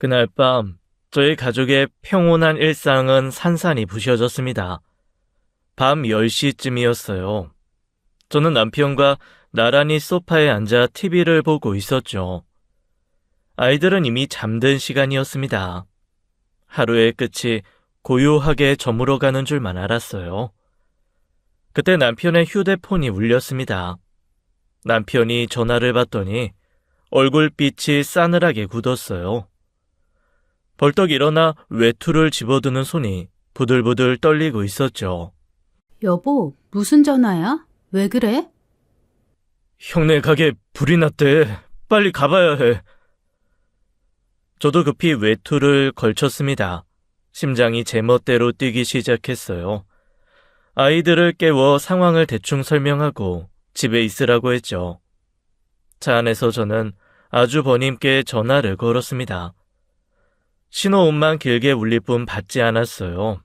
그날 밤 저희 가족의 평온한 일상은 산산이 부셔졌습니다. 밤 10시쯤이었어요. 저는 남편과 나란히 소파에 앉아 TV를 보고 있었죠. 아이들은 이미 잠든 시간이었습니다. 하루의 끝이 고요하게 저물어가는 줄만 알았어요. 그때 남편의 휴대폰이 울렸습니다. 남편이 전화를 받더니 얼굴빛이 싸늘하게 굳었어요. 벌떡 일어나 외투를 집어드는 손이 부들부들 떨리고 있었죠. 여보, 무슨 전화야? 왜 그래? 형네 가게 불이 났대. 빨리 가봐야 해. 저도 급히 외투를 걸쳤습니다. 심장이 제멋대로 뛰기 시작했어요. 아이들을 깨워 상황을 대충 설명하고 집에 있으라고 했죠. 차 안에서 저는 아주버님께 전화를 걸었습니다. 신호음만 길게 울릴 뿐 받지 않았어요.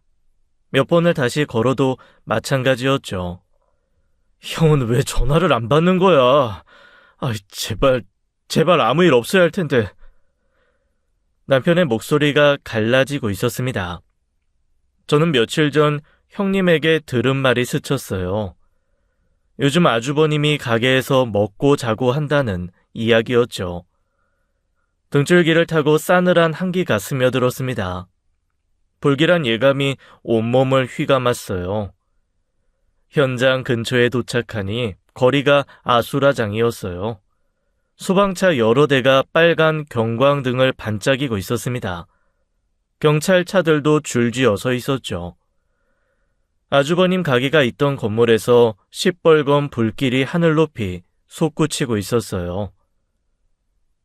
몇 번을 다시 걸어도 마찬가지였죠. 형은 왜 전화를 안 받는 거야? 제발 아무 일 없어야 할 텐데. 남편의 목소리가 갈라지고 있었습니다. 저는 며칠 전 형님에게 들은 말이 스쳤어요. 요즘 아주버님이 가게에서 먹고 자고 한다는 이야기였죠. 등줄기를 타고 싸늘한 한기가 스며들었습니다. 불길한 예감이 온몸을 휘감았어요. 현장 근처에 도착하니 거리가 아수라장이었어요. 소방차 여러 대가 빨간 경광등을 반짝이고 있었습니다. 경찰차들도 줄지어 서 있었죠. 아주버님 가게가 있던 건물에서 시뻘건 불길이 하늘 높이 솟구치고 있었어요.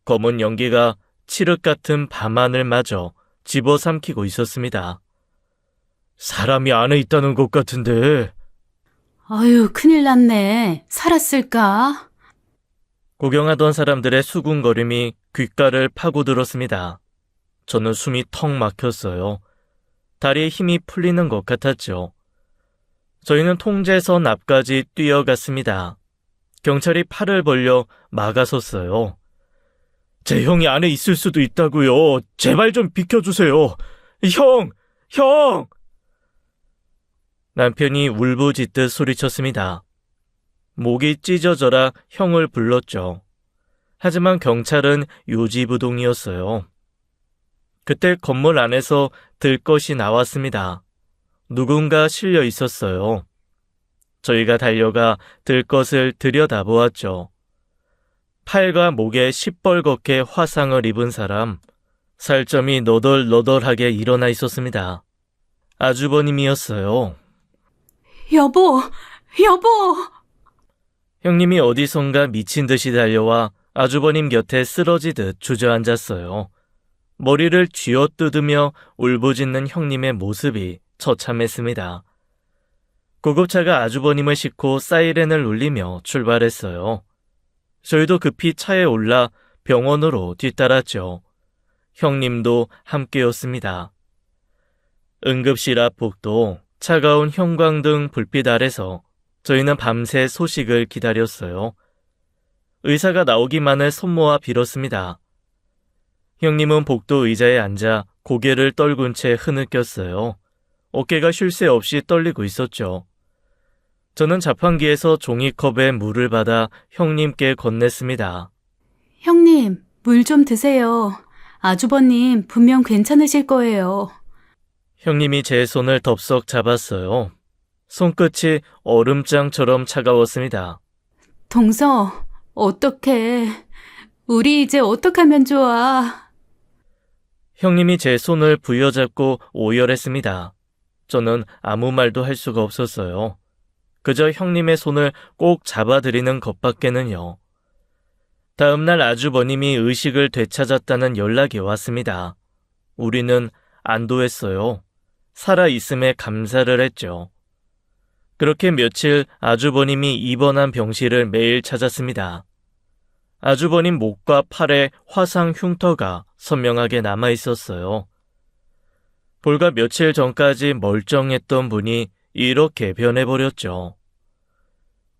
검은 연기가 칠흑 같은 밤하늘마저 집어삼키고 있었습니다. 사람이 안에 있다는 것 같은데. 아유, 큰일 났네. 살았을까? 구경하던 사람들의 수군거림이 귓가를 파고들었습니다. 저는 숨이 턱 막혔어요. 다리에 힘이 풀리는 것 같았죠. 저희는 통제선 앞까지 뛰어갔습니다. 경찰이 팔을 벌려 막아섰어요. 제 형이 안에 있을 수도 있다고요. 제발 좀 비켜주세요. 형! 남편이 울부짖듯 소리쳤습니다. 목이 찢어져라 형을 불렀죠. 하지만 경찰은 요지부동이었어요. 그때 건물 안에서 들것이 나왔습니다. 누군가 실려 있었어요. 저희가 달려가 들것을 들여다보았죠. 팔과 목에 시뻘겋게 화상을 입은 사람, 살점이 너덜너덜하게 일어나 있었습니다. 아주버님이었어요. 여보! 형님이 어디선가 미친 듯이 달려와 아주버님 곁에 쓰러지듯 주저앉았어요. 머리를 쥐어뜯으며 울부짖는 형님의 모습이 처참했습니다. 구급차가 아주버님을 싣고 사이렌을 울리며 출발했어요. 저희도 급히 차에 올라 병원으로 뒤따랐죠. 형님도 함께였습니다. 응급실 앞 복도 차가운 형광등 불빛 아래서 저희는 밤새 소식을 기다렸어요. 의사가 나오기만을 손모아 빌었습니다. 형님은 복도 의자에 앉아 고개를 떨군 채 흐느꼈어요. 어깨가 쉴 새 없이 떨리고 있었죠. 저는 자판기에서 종이컵에 물을 받아 형님께 건넸습니다. 형님, 물 좀 드세요. 아주버님 분명 괜찮으실 거예요. 형님이 제 손을 덥석 잡았어요. 손끝이 얼음장처럼 차가웠습니다. 동서, 어떡해. 우리 이제 어떡하면 좋아. 형님이 제 손을 부여잡고 오열했습니다. 저는 아무 말도 할 수가 없었어요. 그저 형님의 손을 꼭 잡아드리는 것밖에는요. 다음날 아주버님이 의식을 되찾았다는 연락이 왔습니다. 우리는 안도했어요. 살아있음에 감사를 했죠. 그렇게 며칠 아주버님이 입원한 병실을 매일 찾았습니다. 아주버님 목과 팔에 화상 흉터가 선명하게 남아있었어요. 불과 며칠 전까지 멀쩡했던 분이 이렇게 변해버렸죠.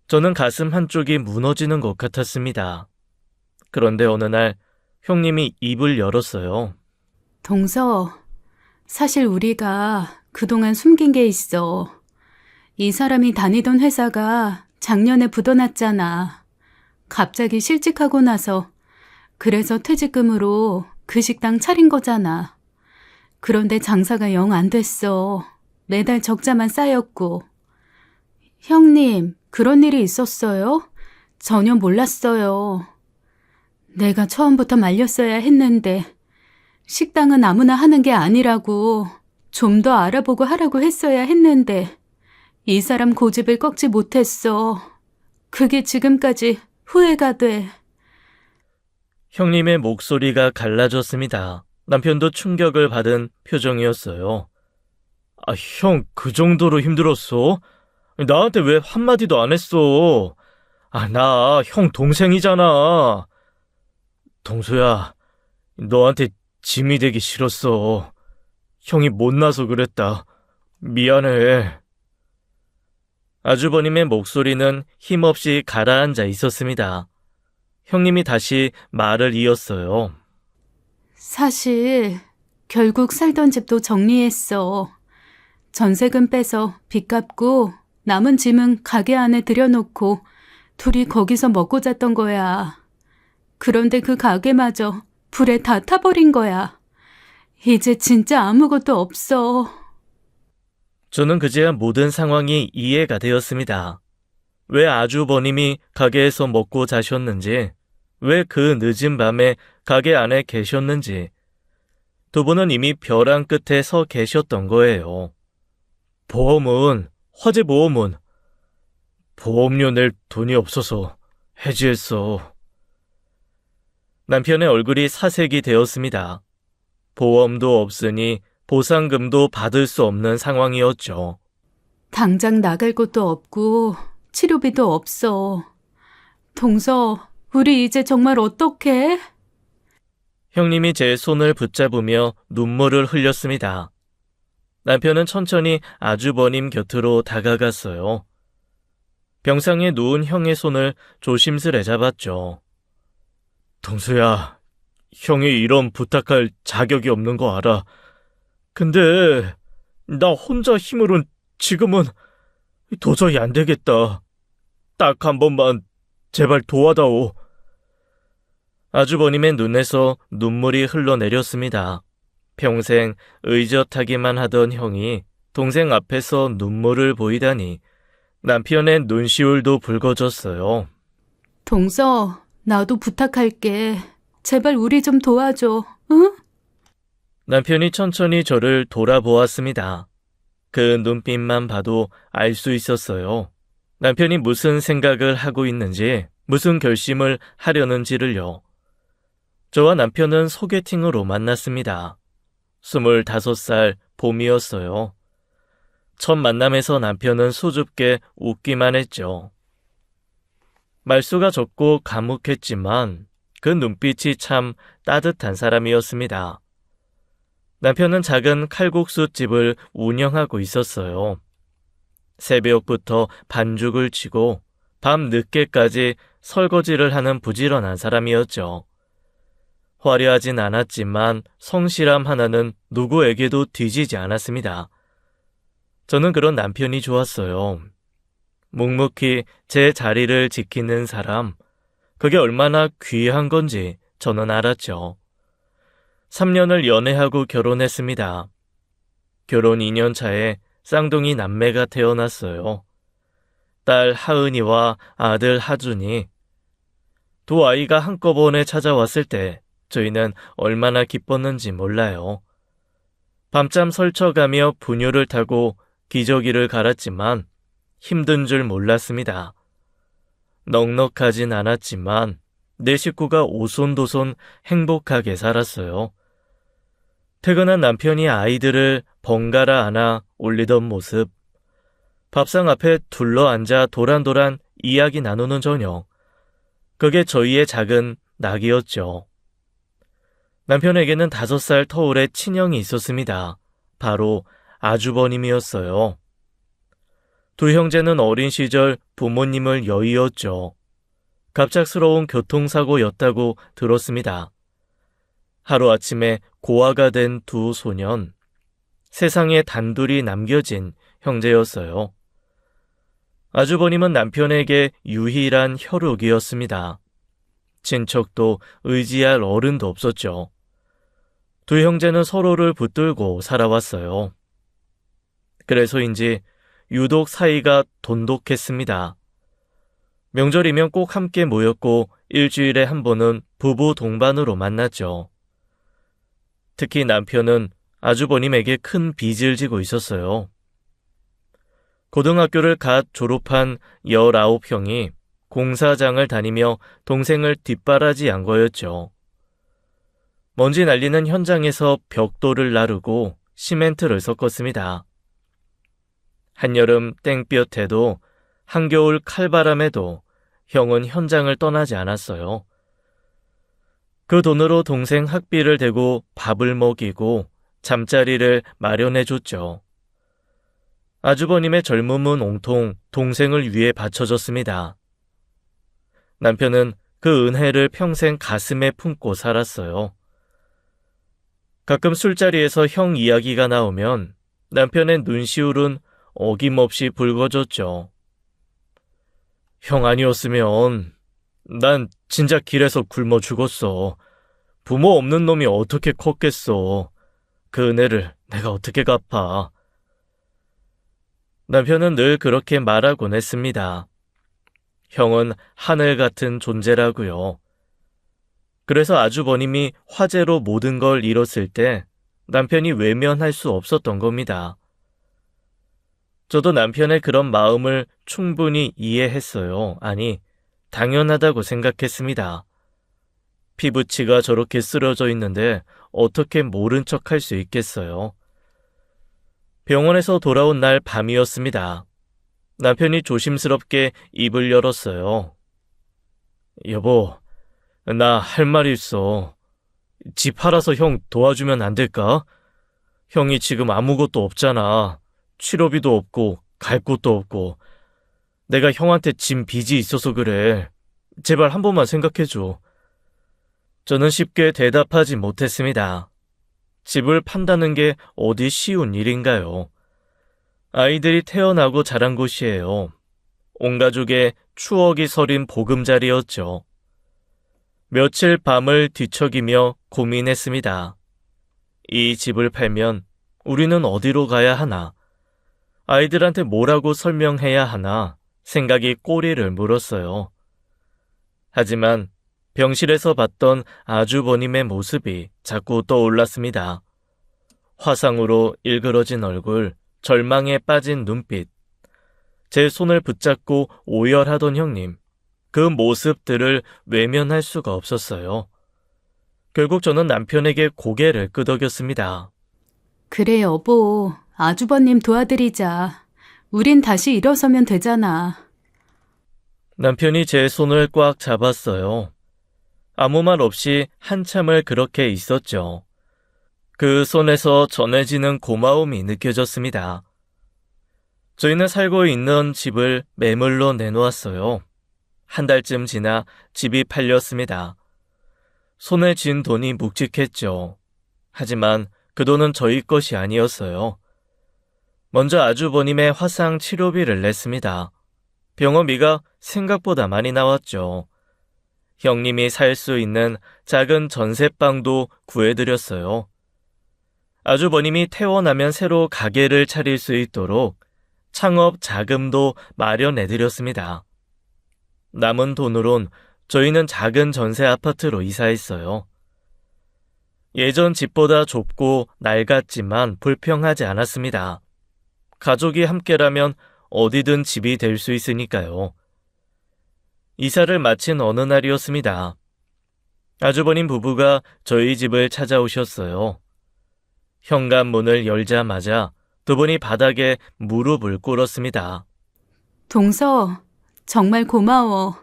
저는 가슴 한쪽이 무너지는 것 같았습니다. 그런데 어느 날 형님이 입을 열었어요. 동서, 사실 우리가 그동안 숨긴 게 있어. 이 사람이 다니던 회사가 작년에 부도났잖아. 갑자기 실직하고 나서 그래서 퇴직금으로 그 식당 차린 거잖아. 그런데 장사가 영 안 됐어. 매달 적자만 쌓였고. 형님, 그런 일이 있었어요? 전혀 몰랐어요. 내가 처음부터 말렸어야 했는데 식당은 아무나 하는 게 아니라고 좀 더 알아보고 하라고 했어야 했는데 이 사람 고집을 꺾지 못했어. 그게 지금까지 후회가 돼. 형님의 목소리가 갈라졌습니다. 남편도 충격을 받은 표정이었어요. 아, 형, 그 정도로 힘들었어? 나한테 왜 한마디도 안 했어? 아, 나 형 동생이잖아. 동수야, 너한테 짐이 되기 싫었어. 형이 못나서 그랬다. 미안해. 아주버님의 목소리는 힘없이 가라앉아 있었습니다. 형님이 다시 말을 이었어요. 사실 결국 살던 집도 정리했어. 전세금 빼서 빚 갚고 남은 짐은 가게 안에 들여놓고 둘이 거기서 먹고 잤던 거야. 그런데 그 가게마저 불에 다 타버린 거야. 이제 진짜 아무것도 없어. 저는 그제야 모든 상황이 이해가 되었습니다. 왜 아주버님이 가게에서 먹고 자셨는지, 왜 그 늦은 밤에 가게 안에 계셨는지, 두 분은 이미 벼랑 끝에 서 계셨던 거예요. 보험은, 화재 보험은, 보험료 낼 돈이 없어서 해지했어. 남편의 얼굴이 사색이 되었습니다. 보험도 없으니 보상금도 받을 수 없는 상황이었죠. 당장 나갈 곳도 없고 치료비도 없어. 동서, 우리 이제 정말 어떡해? 형님이 제 손을 붙잡으며 눈물을 흘렸습니다. 남편은 천천히 아주버님 곁으로 다가갔어요. 병상에 누운 형의 손을 조심스레 잡았죠. 동수야, 형이 이런 부탁할 자격이 없는 거 알아. 근데 나 혼자 힘으론 지금은 도저히 안 되겠다. 딱 한 번만 제발 도와다오. 아주버님의 눈에서 눈물이 흘러내렸습니다. 평생 의젓하기만 하던 형이 동생 앞에서 눈물을 보이다니 남편의 눈시울도 붉어졌어요. 동서, 나도 부탁할게. 제발 우리 좀 도와줘, 응? 남편이 천천히 저를 돌아보았습니다. 그 눈빛만 봐도 알 수 있었어요. 남편이 무슨 생각을 하고 있는지, 무슨 결심을 하려는지를요. 저와 남편은 소개팅으로 만났습니다. 25살 봄이었어요. 첫 만남에서 남편은 수줍게 웃기만 했죠. 말수가 적고 과묵했지만 그 눈빛이 참 따뜻한 사람이었습니다. 남편은 작은 칼국수집을 운영하고 있었어요. 새벽부터 반죽을 치고 밤 늦게까지 설거지를 하는 부지런한 사람이었죠. 화려하진 않았지만 성실함 하나는 누구에게도 뒤지지 않았습니다. 저는 그런 남편이 좋았어요. 묵묵히 제 자리를 지키는 사람, 그게 얼마나 귀한 건지 저는 알았죠. 3년을 연애하고 결혼했습니다. 결혼 2년 차에 쌍둥이 남매가 태어났어요. 딸 하은이와 아들 하준이. 두 아이가 한꺼번에 찾아왔을 때 저희는 얼마나 기뻤는지 몰라요. 밤잠 설쳐가며 분유를 타고 기저귀를 갈았지만 힘든 줄 몰랐습니다. 넉넉하진 않았지만 내 식구가 오손도손 행복하게 살았어요. 퇴근한 남편이 아이들을 번갈아 안아 올리던 모습, 밥상 앞에 둘러앉아 도란도란 이야기 나누는 저녁, 그게 저희의 작은 낙이었죠. 남편에게는 5살 터울의 친형이 있었습니다. 바로 아주버님이었어요. 두 형제는 어린 시절 부모님을 여의었죠. 갑작스러운 교통사고였다고 들었습니다. 하루아침에 고아가 된 두 소년, 세상에 단둘이 남겨진 형제였어요. 아주버님은 남편에게 유일한 혈육이었습니다. 친척도 의지할 어른도 없었죠. 두 형제는 서로를 붙들고 살아왔어요. 그래서인지 유독 사이가 돈독했습니다. 명절이면 꼭 함께 모였고 일주일에 한 번은 부부 동반으로 만났죠. 특히 남편은 아주버님에게 큰 빚을 지고 있었어요. 고등학교를 갓 졸업한 19형이 공사장을 다니며 동생을 뒷바라지한 거였죠. 먼지 날리는 현장에서 벽돌을 나르고 시멘트를 섞었습니다. 한여름 땡볕에도 한겨울 칼바람에도 형은 현장을 떠나지 않았어요. 그 돈으로 동생 학비를 대고 밥을 먹이고 잠자리를 마련해줬죠. 아주버님의 젊음은 온통 동생을 위해 바쳐졌습니다. 남편은 그 은혜를 평생 가슴에 품고 살았어요. 가끔 술자리에서 형 이야기가 나오면 남편의 눈시울은 어김없이 붉어졌죠. 형 아니었으면 난 진짜 길에서 굶어 죽었어. 부모 없는 놈이 어떻게 컸겠어. 그 은혜를 내가 어떻게 갚아. 남편은 늘 그렇게 말하곤 했습니다. 형은 하늘 같은 존재라고요. 그래서 아주버님이 화재로 모든 걸 잃었을 때 남편이 외면할 수 없었던 겁니다. 저도 남편의 그런 마음을 충분히 이해했어요. 아니, 당연하다고 생각했습니다. 피부치가 저렇게 쓰러져 있는데 어떻게 모른 척 할 수 있겠어요. 병원에서 돌아온 날 밤이었습니다. 남편이 조심스럽게 입을 열었어요. 여보, 나 할 말이 있어. 집 팔아서 형 도와주면 안 될까? 형이 지금 아무것도 없잖아. 치료비도 없고 갈 곳도 없고. 내가 형한테 진 빚이 있어서 그래. 제발 한 번만 생각해줘. 저는 쉽게 대답하지 못했습니다. 집을 판다는 게 어디 쉬운 일인가요? 아이들이 태어나고 자란 곳이에요. 온 가족의 추억이 서린 보금자리였죠. 며칠 밤을 뒤척이며 고민했습니다. 이 집을 팔면 우리는 어디로 가야 하나? 아이들한테 뭐라고 설명해야 하나? 생각이 꼬리를 물었어요. 하지만 병실에서 봤던 아주버님의 모습이 자꾸 떠올랐습니다. 화상으로 일그러진 얼굴, 절망에 빠진 눈빛, 제 손을 붙잡고 오열하던 형님, 그 모습들을 외면할 수가 없었어요. 결국 저는 남편에게 고개를 끄덕였습니다. 그래, 여보. 아주버님 도와드리자. 우린 다시 일어서면 되잖아. 남편이 제 손을 꽉 잡았어요. 아무 말 없이 한참을 그렇게 있었죠. 그 손에서 전해지는 고마움이 느껴졌습니다. 저희는 살고 있는 집을 매물로 내놓았어요. 한 달쯤 지나 집이 팔렸습니다. 손에 쥔 돈이 묵직했죠. 하지만 그 돈은 저희 것이 아니었어요. 먼저 아주버님의 화상 치료비를 냈습니다. 병원비가 생각보다 많이 나왔죠. 형님이 살 수 있는 작은 전셋방도 구해드렸어요. 아주버님이 퇴원하면 새로 가게를 차릴 수 있도록 창업 자금도 마련해드렸습니다. 남은 돈으론 저희는 작은 전세 아파트로 이사했어요. 예전 집보다 좁고 낡았지만 불평하지 않았습니다. 가족이 함께라면 어디든 집이 될 수 있으니까요. 이사를 마친 어느 날이었습니다. 아주버님 부부가 저희 집을 찾아오셨어요. 현관문을 열자마자 두 분이 바닥에 무릎을 꿇었습니다. 동서, 정말 고마워.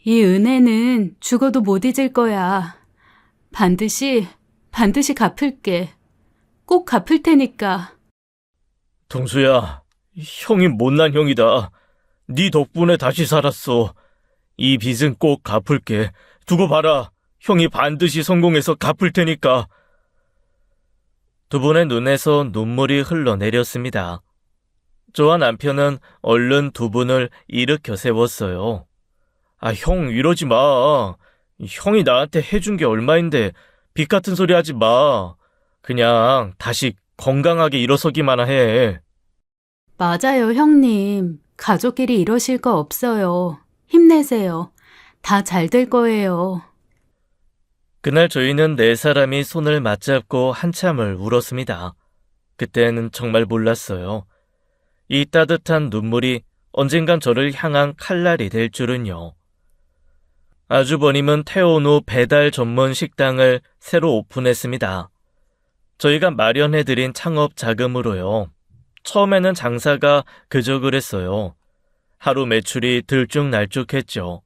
이 은혜는 죽어도 못 잊을 거야. 반드시 갚을게. 꼭 갚을 테니까. 동수야, 형이 못난 형이다. 네 덕분에 다시 살았어. 이 빚은 꼭 갚을게. 두고 봐라. 형이 반드시 성공해서 갚을 테니까. 두 분의 눈에서 눈물이 흘러내렸습니다. 저와 남편은 얼른 두 분을 일으켜 세웠어요. 형, 이러지 마. 형이 나한테 해준 게 얼마인데 빚 같은 소리 하지 마. 그냥 다시 건강하게 일어서기만 해. 맞아요, 형님. 가족끼리 이러실 거 없어요. 힘내세요. 다 잘 될 거예요. 그날 저희는 네 사람이 손을 맞잡고 한참을 울었습니다. 그때는 정말 몰랐어요. 이 따뜻한 눈물이 언젠간 저를 향한 칼날이 될 줄은요. 아주버님은 퇴원 후 배달 전문 식당을 새로 오픈했습니다. 저희가 마련해드린 창업 자금으로요. 처음에는 장사가 그저 그랬어요. 하루 매출이 들쭉날쭉했죠.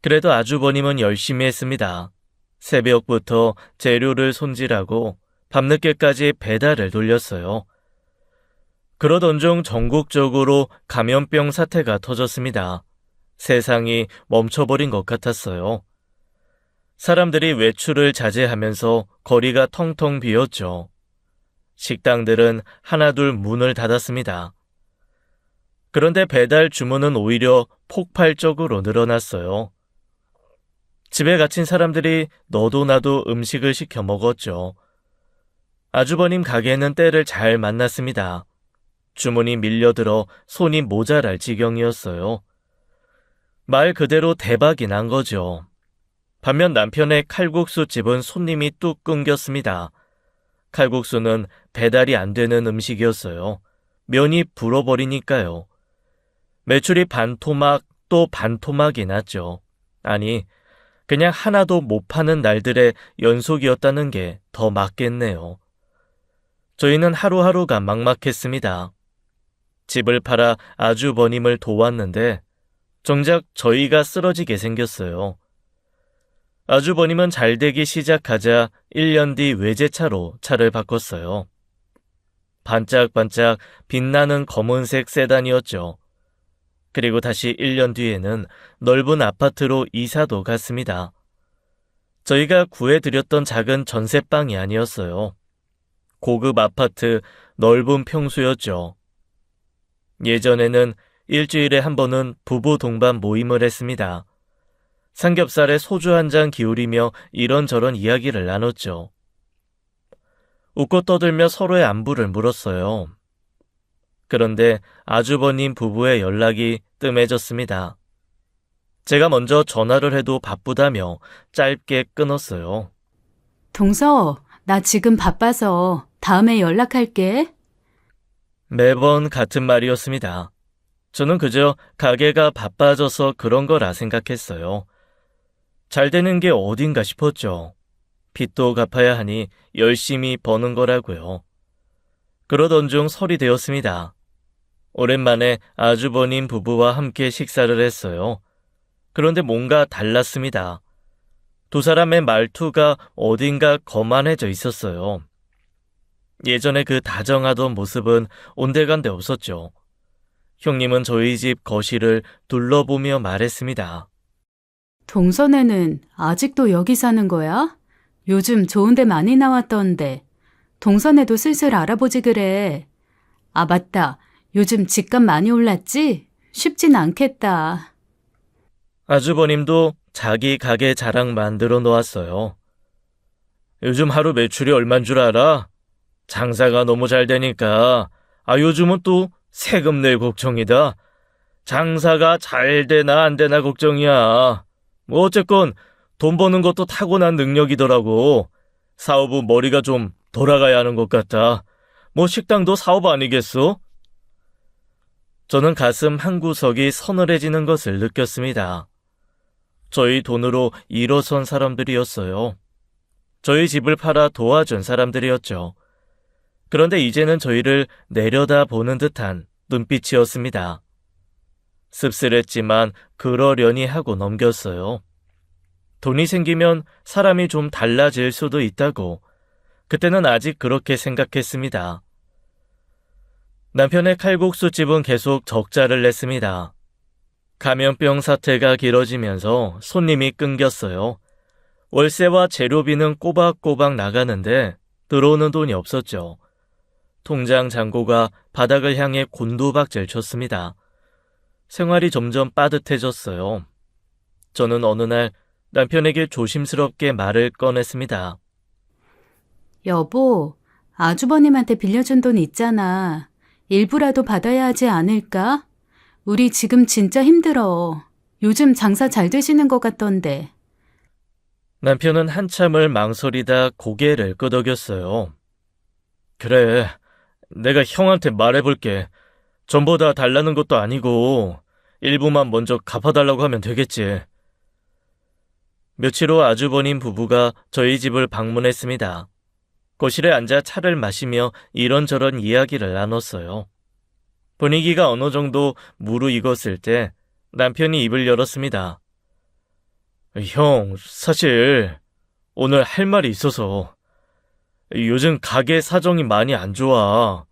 그래도 아주버님은 열심히 했습니다. 새벽부터 재료를 손질하고 밤늦게까지 배달을 돌렸어요. 그러던 중 전국적으로 감염병 사태가 터졌습니다. 세상이 멈춰버린 것 같았어요. 사람들이 외출을 자제하면서 거리가 텅텅 비었죠. 식당들은 하나둘 문을 닫았습니다. 그런데 배달 주문은 오히려 폭발적으로 늘어났어요. 집에 갇힌 사람들이 너도 나도 음식을 시켜 먹었죠. 아주버님 가게는 때를 잘 만났습니다. 주문이 밀려들어 손이 모자랄 지경이었어요. 말 그대로 대박이 난 거죠. 반면 남편의 칼국수 집은 손님이 뚝 끊겼습니다. 칼국수는 배달이 안 되는 음식이었어요. 면이 불어버리니까요. 매출이 반토막 또 반토막이 났죠. 아니, 그냥 하나도 못 파는 날들의 연속이었다는 게 더 맞겠네요. 저희는 하루하루가 막막했습니다. 집을 팔아 아주버님을 도왔는데 정작 저희가 쓰러지게 생겼어요. 아주버님은 잘되기 시작하자 1년 뒤 외제차로 차를 바꿨어요. 반짝반짝 빛나는 검은색 세단이었죠. 그리고 다시 1년 뒤에는 넓은 아파트로 이사도 갔습니다. 저희가 구해드렸던 작은 전셋방이 아니었어요. 고급 아파트 넓은 평수였죠. 예전에는 일주일에 한 번은 부부 동반 모임을 했습니다. 삼겹살에 소주 한 잔 기울이며 이런저런 이야기를 나눴죠. 웃고 떠들며 서로의 안부를 물었어요. 그런데 아주버님 부부의 연락이 뜸해졌습니다. 제가 먼저 전화를 해도 바쁘다며 짧게 끊었어요. 동서, 나 지금 바빠서 다음에 연락할게. 매번 같은 말이었습니다. 저는 그저 가게가 바빠져서 그런 거라 생각했어요. 잘 되는 게 어딘가 싶었죠. 빚도 갚아야 하니 열심히 버는 거라고요. 그러던 중 설이 되었습니다. 오랜만에 아주버님 부부와 함께 식사를 했어요. 그런데 뭔가 달랐습니다. 두 사람의 말투가 어딘가 거만해져 있었어요. 예전에 그 다정하던 모습은 온데간데 없었죠. 형님은 저희 집 거실을 둘러보며 말했습니다. 동선에는 아직도 여기 사는 거야? 요즘 좋은 데 많이 나왔던데. 동선에도 슬슬 알아보지 그래. 아, 맞다. 요즘 집값 많이 올랐지? 쉽진 않겠다. 아주버님도 자기 가게 자랑 만들어 놓았어요. 요즘 하루 매출이 얼만 줄 알아? 장사가 너무 잘 되니까 요즘은 또 세금 낼 걱정이다. 장사가 잘 되나 안 되나 걱정이야. 뭐 어쨌건 돈 버는 것도 타고난 능력이더라고. 사업은 머리가 좀 돌아가야 하는 것 같다. 뭐 식당도 사업 아니겠어? 저는 가슴 한구석이 서늘해지는 것을 느꼈습니다. 저희 돈으로 일어선 사람들이었어요. 저희 집을 팔아 도와준 사람들이었죠. 그런데 이제는 저희를 내려다보는 듯한 눈빛이었습니다. 씁쓸했지만 그러려니 하고 넘겼어요. 돈이 생기면 사람이 좀 달라질 수도 있다고 그때는 아직 그렇게 생각했습니다. 남편의 칼국수 집은 계속 적자를 냈습니다. 감염병 사태가 길어지면서 손님이 끊겼어요. 월세와 재료비는 꼬박꼬박 나가는데 들어오는 돈이 없었죠. 통장 잔고가 바닥을 향해 곤두박질 쳤습니다. 생활이 점점 빠듯해졌어요. 저는 어느 날 남편에게 조심스럽게 말을 꺼냈습니다. 여보, 아주버님한테 빌려준 돈 있잖아. 일부라도 받아야 하지 않을까? 우리 지금 진짜 힘들어. 요즘 장사 잘 되시는 것 같던데. 남편은 한참을 망설이다 고개를 끄덕였어요. 그래, 내가 형한테 말해볼게. 전부 다 달라는 것도 아니고 일부만 먼저 갚아달라고 하면 되겠지. 며칠 후 아주버님 부부가 저희 집을 방문했습니다. 거실에 앉아 차를 마시며 이런저런 이야기를 나눴어요. 분위기가 어느 정도 무르익었을 때 남편이 입을 열었습니다. 형, 사실 오늘 할 말이 있어서 요즘 가게 사정이 많이 안 좋아.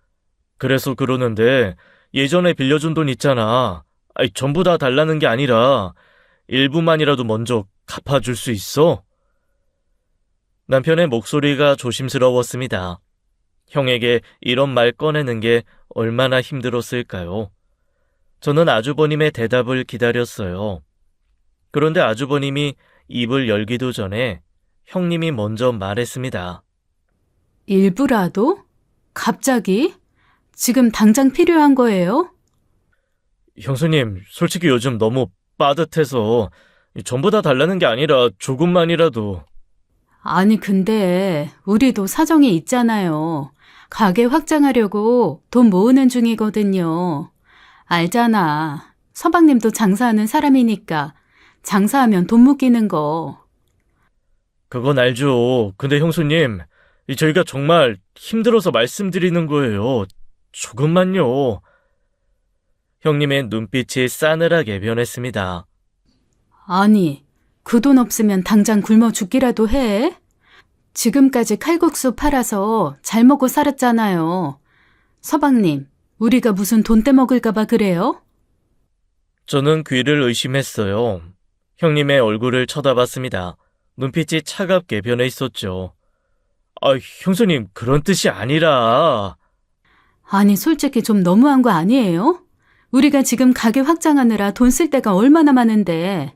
그래서 그러는데 예전에 빌려준 돈 있잖아. 전부 다 달라는 게 아니라 일부만이라도 먼저 갚아줄 수 있어? 남편의 목소리가 조심스러웠습니다. 형에게 이런 말 꺼내는 게 얼마나 힘들었을까요? 저는 아주버님의 대답을 기다렸어요. 그런데 아주버님이 입을 열기도 전에 형님이 먼저 말했습니다. 일부라도? 갑자기? 지금 당장 필요한 거예요? 형수님, 솔직히 요즘 너무 빠듯해서 전부 다 달라는 게 아니라 조금만이라도. 아니, 근데 우리도 사정이 있잖아요. 가게 확장하려고 돈 모으는 중이거든요. 알잖아. 서방님도 장사하는 사람이니까 장사하면 돈 묶이는 거. 그건 알죠. 근데 형수님, 저희가 정말 힘들어서 말씀드리는 거예요. 조금만요. 형님의 눈빛이 싸늘하게 변했습니다. 아니, 그 돈 없으면 당장 굶어 죽기라도 해? 지금까지 칼국수 팔아서 잘 먹고 살았잖아요. 서방님, 우리가 무슨 돈 떼먹을까봐 그래요? 저는 귀를 의심했어요. 형님의 얼굴을 쳐다봤습니다. 눈빛이 차갑게 변해 있었죠. 형수님, 그런 뜻이 아니라. 아니, 솔직히 좀 너무한 거 아니에요? 우리가 지금 가게 확장하느라 돈 쓸 데가 얼마나 많은데.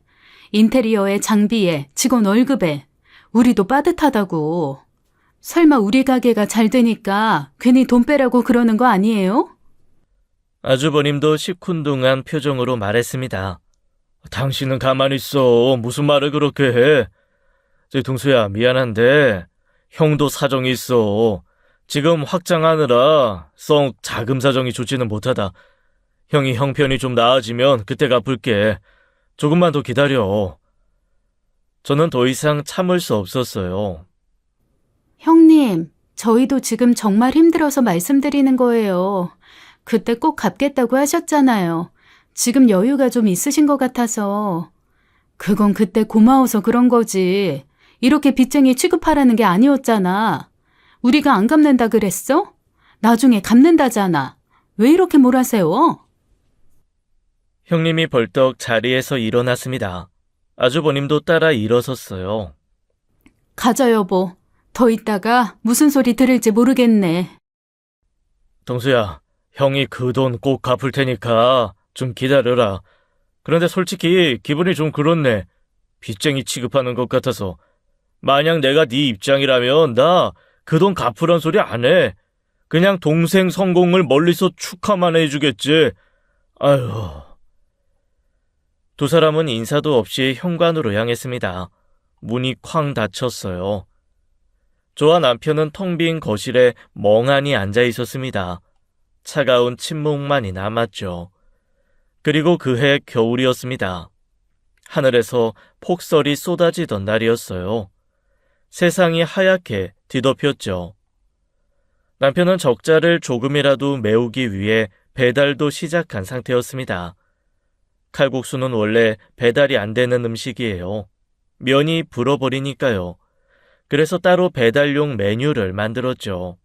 인테리어에 장비에 직원 월급에 우리도 빠듯하다고. 설마 우리 가게가 잘 되니까 괜히 돈 빼라고 그러는 거 아니에요? 아주버님도 시큰둥한 표정으로 말했습니다. 당신은 가만히 있어. 무슨 말을 그렇게 해. 동수야, 미안한데 형도 사정이 있어. 지금 확장하느라 썩 자금 사정이 좋지는 못하다. 형이 형편이 좀 나아지면 그때 갚을게. 조금만 더 기다려. 저는 더 이상 참을 수 없었어요. 형님, 저희도 지금 정말 힘들어서 말씀드리는 거예요. 그때 꼭 갚겠다고 하셨잖아요. 지금 여유가 좀 있으신 것 같아서. 그건 그때 고마워서 그런 거지. 이렇게 빚쟁이 취급하라는 게 아니었잖아. 우리가 안 갚는다 그랬어? 나중에 갚는다잖아. 왜 이렇게 몰아세워? 형님이 벌떡 자리에서 일어났습니다. 아주버님도 따라 일어섰어요. 가자, 여보. 더 있다가 무슨 소리 들을지 모르겠네. 동수야, 형이 그 돈 꼭 갚을 테니까 좀 기다려라. 그런데 솔직히 기분이 좀 그렇네. 빚쟁이 취급하는 것 같아서. 만약 내가 네 입장이라면 나 그 돈 갚으란 소리 안 해. 그냥 동생 성공을 멀리서 축하만 해주겠지. 아휴. 두 사람은 인사도 없이 현관으로 향했습니다. 문이 쾅 닫혔어요. 저와 남편은 텅 빈 거실에 멍하니 앉아 있었습니다. 차가운 침묵만이 남았죠. 그리고 그해 겨울이었습니다. 하늘에서 폭설이 쏟아지던 날이었어요. 세상이 하얗게 뒤덮였죠. 남편은 적자를 조금이라도 메우기 위해 배달도 시작한 상태였습니다. 칼국수는 원래 배달이 안 되는 음식이에요. 면이 불어버리니까요. 그래서 따로 배달용 메뉴를 만들었죠.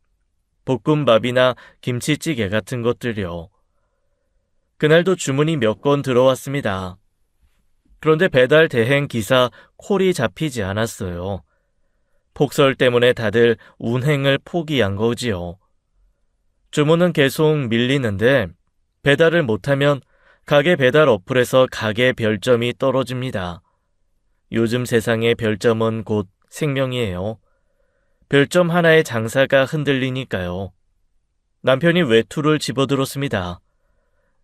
볶음밥이나 김치찌개 같은 것들요. 그날도 주문이 몇 건 들어왔습니다. 그런데 배달 대행 기사 콜이 잡히지 않았어요. 폭설 때문에 다들 운행을 포기한 거지요. 주문은 계속 밀리는데 배달을 못하면 가게 배달 어플에서 가게 별점이 떨어집니다. 요즘 세상의 별점은 곧 생명이에요. 별점 하나의 장사가 흔들리니까요. 남편이 외투를 집어들었습니다.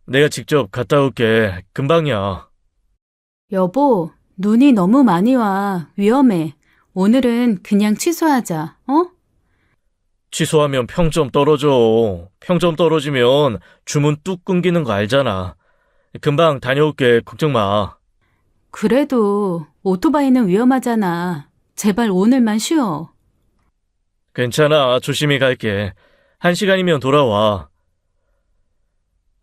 내가 직접 갔다 올게. 금방이야. 여보, 눈이 너무 많이 와. 위험해. 오늘은 그냥 취소하자. 어? 취소하면 평점 떨어져. 평점 떨어지면 주문 뚝 끊기는 거 알잖아. 금방 다녀올게. 걱정 마. 그래도 오토바이는 위험하잖아. 제발 오늘만 쉬어. 괜찮아. 조심히 갈게. 1시간이면 돌아와.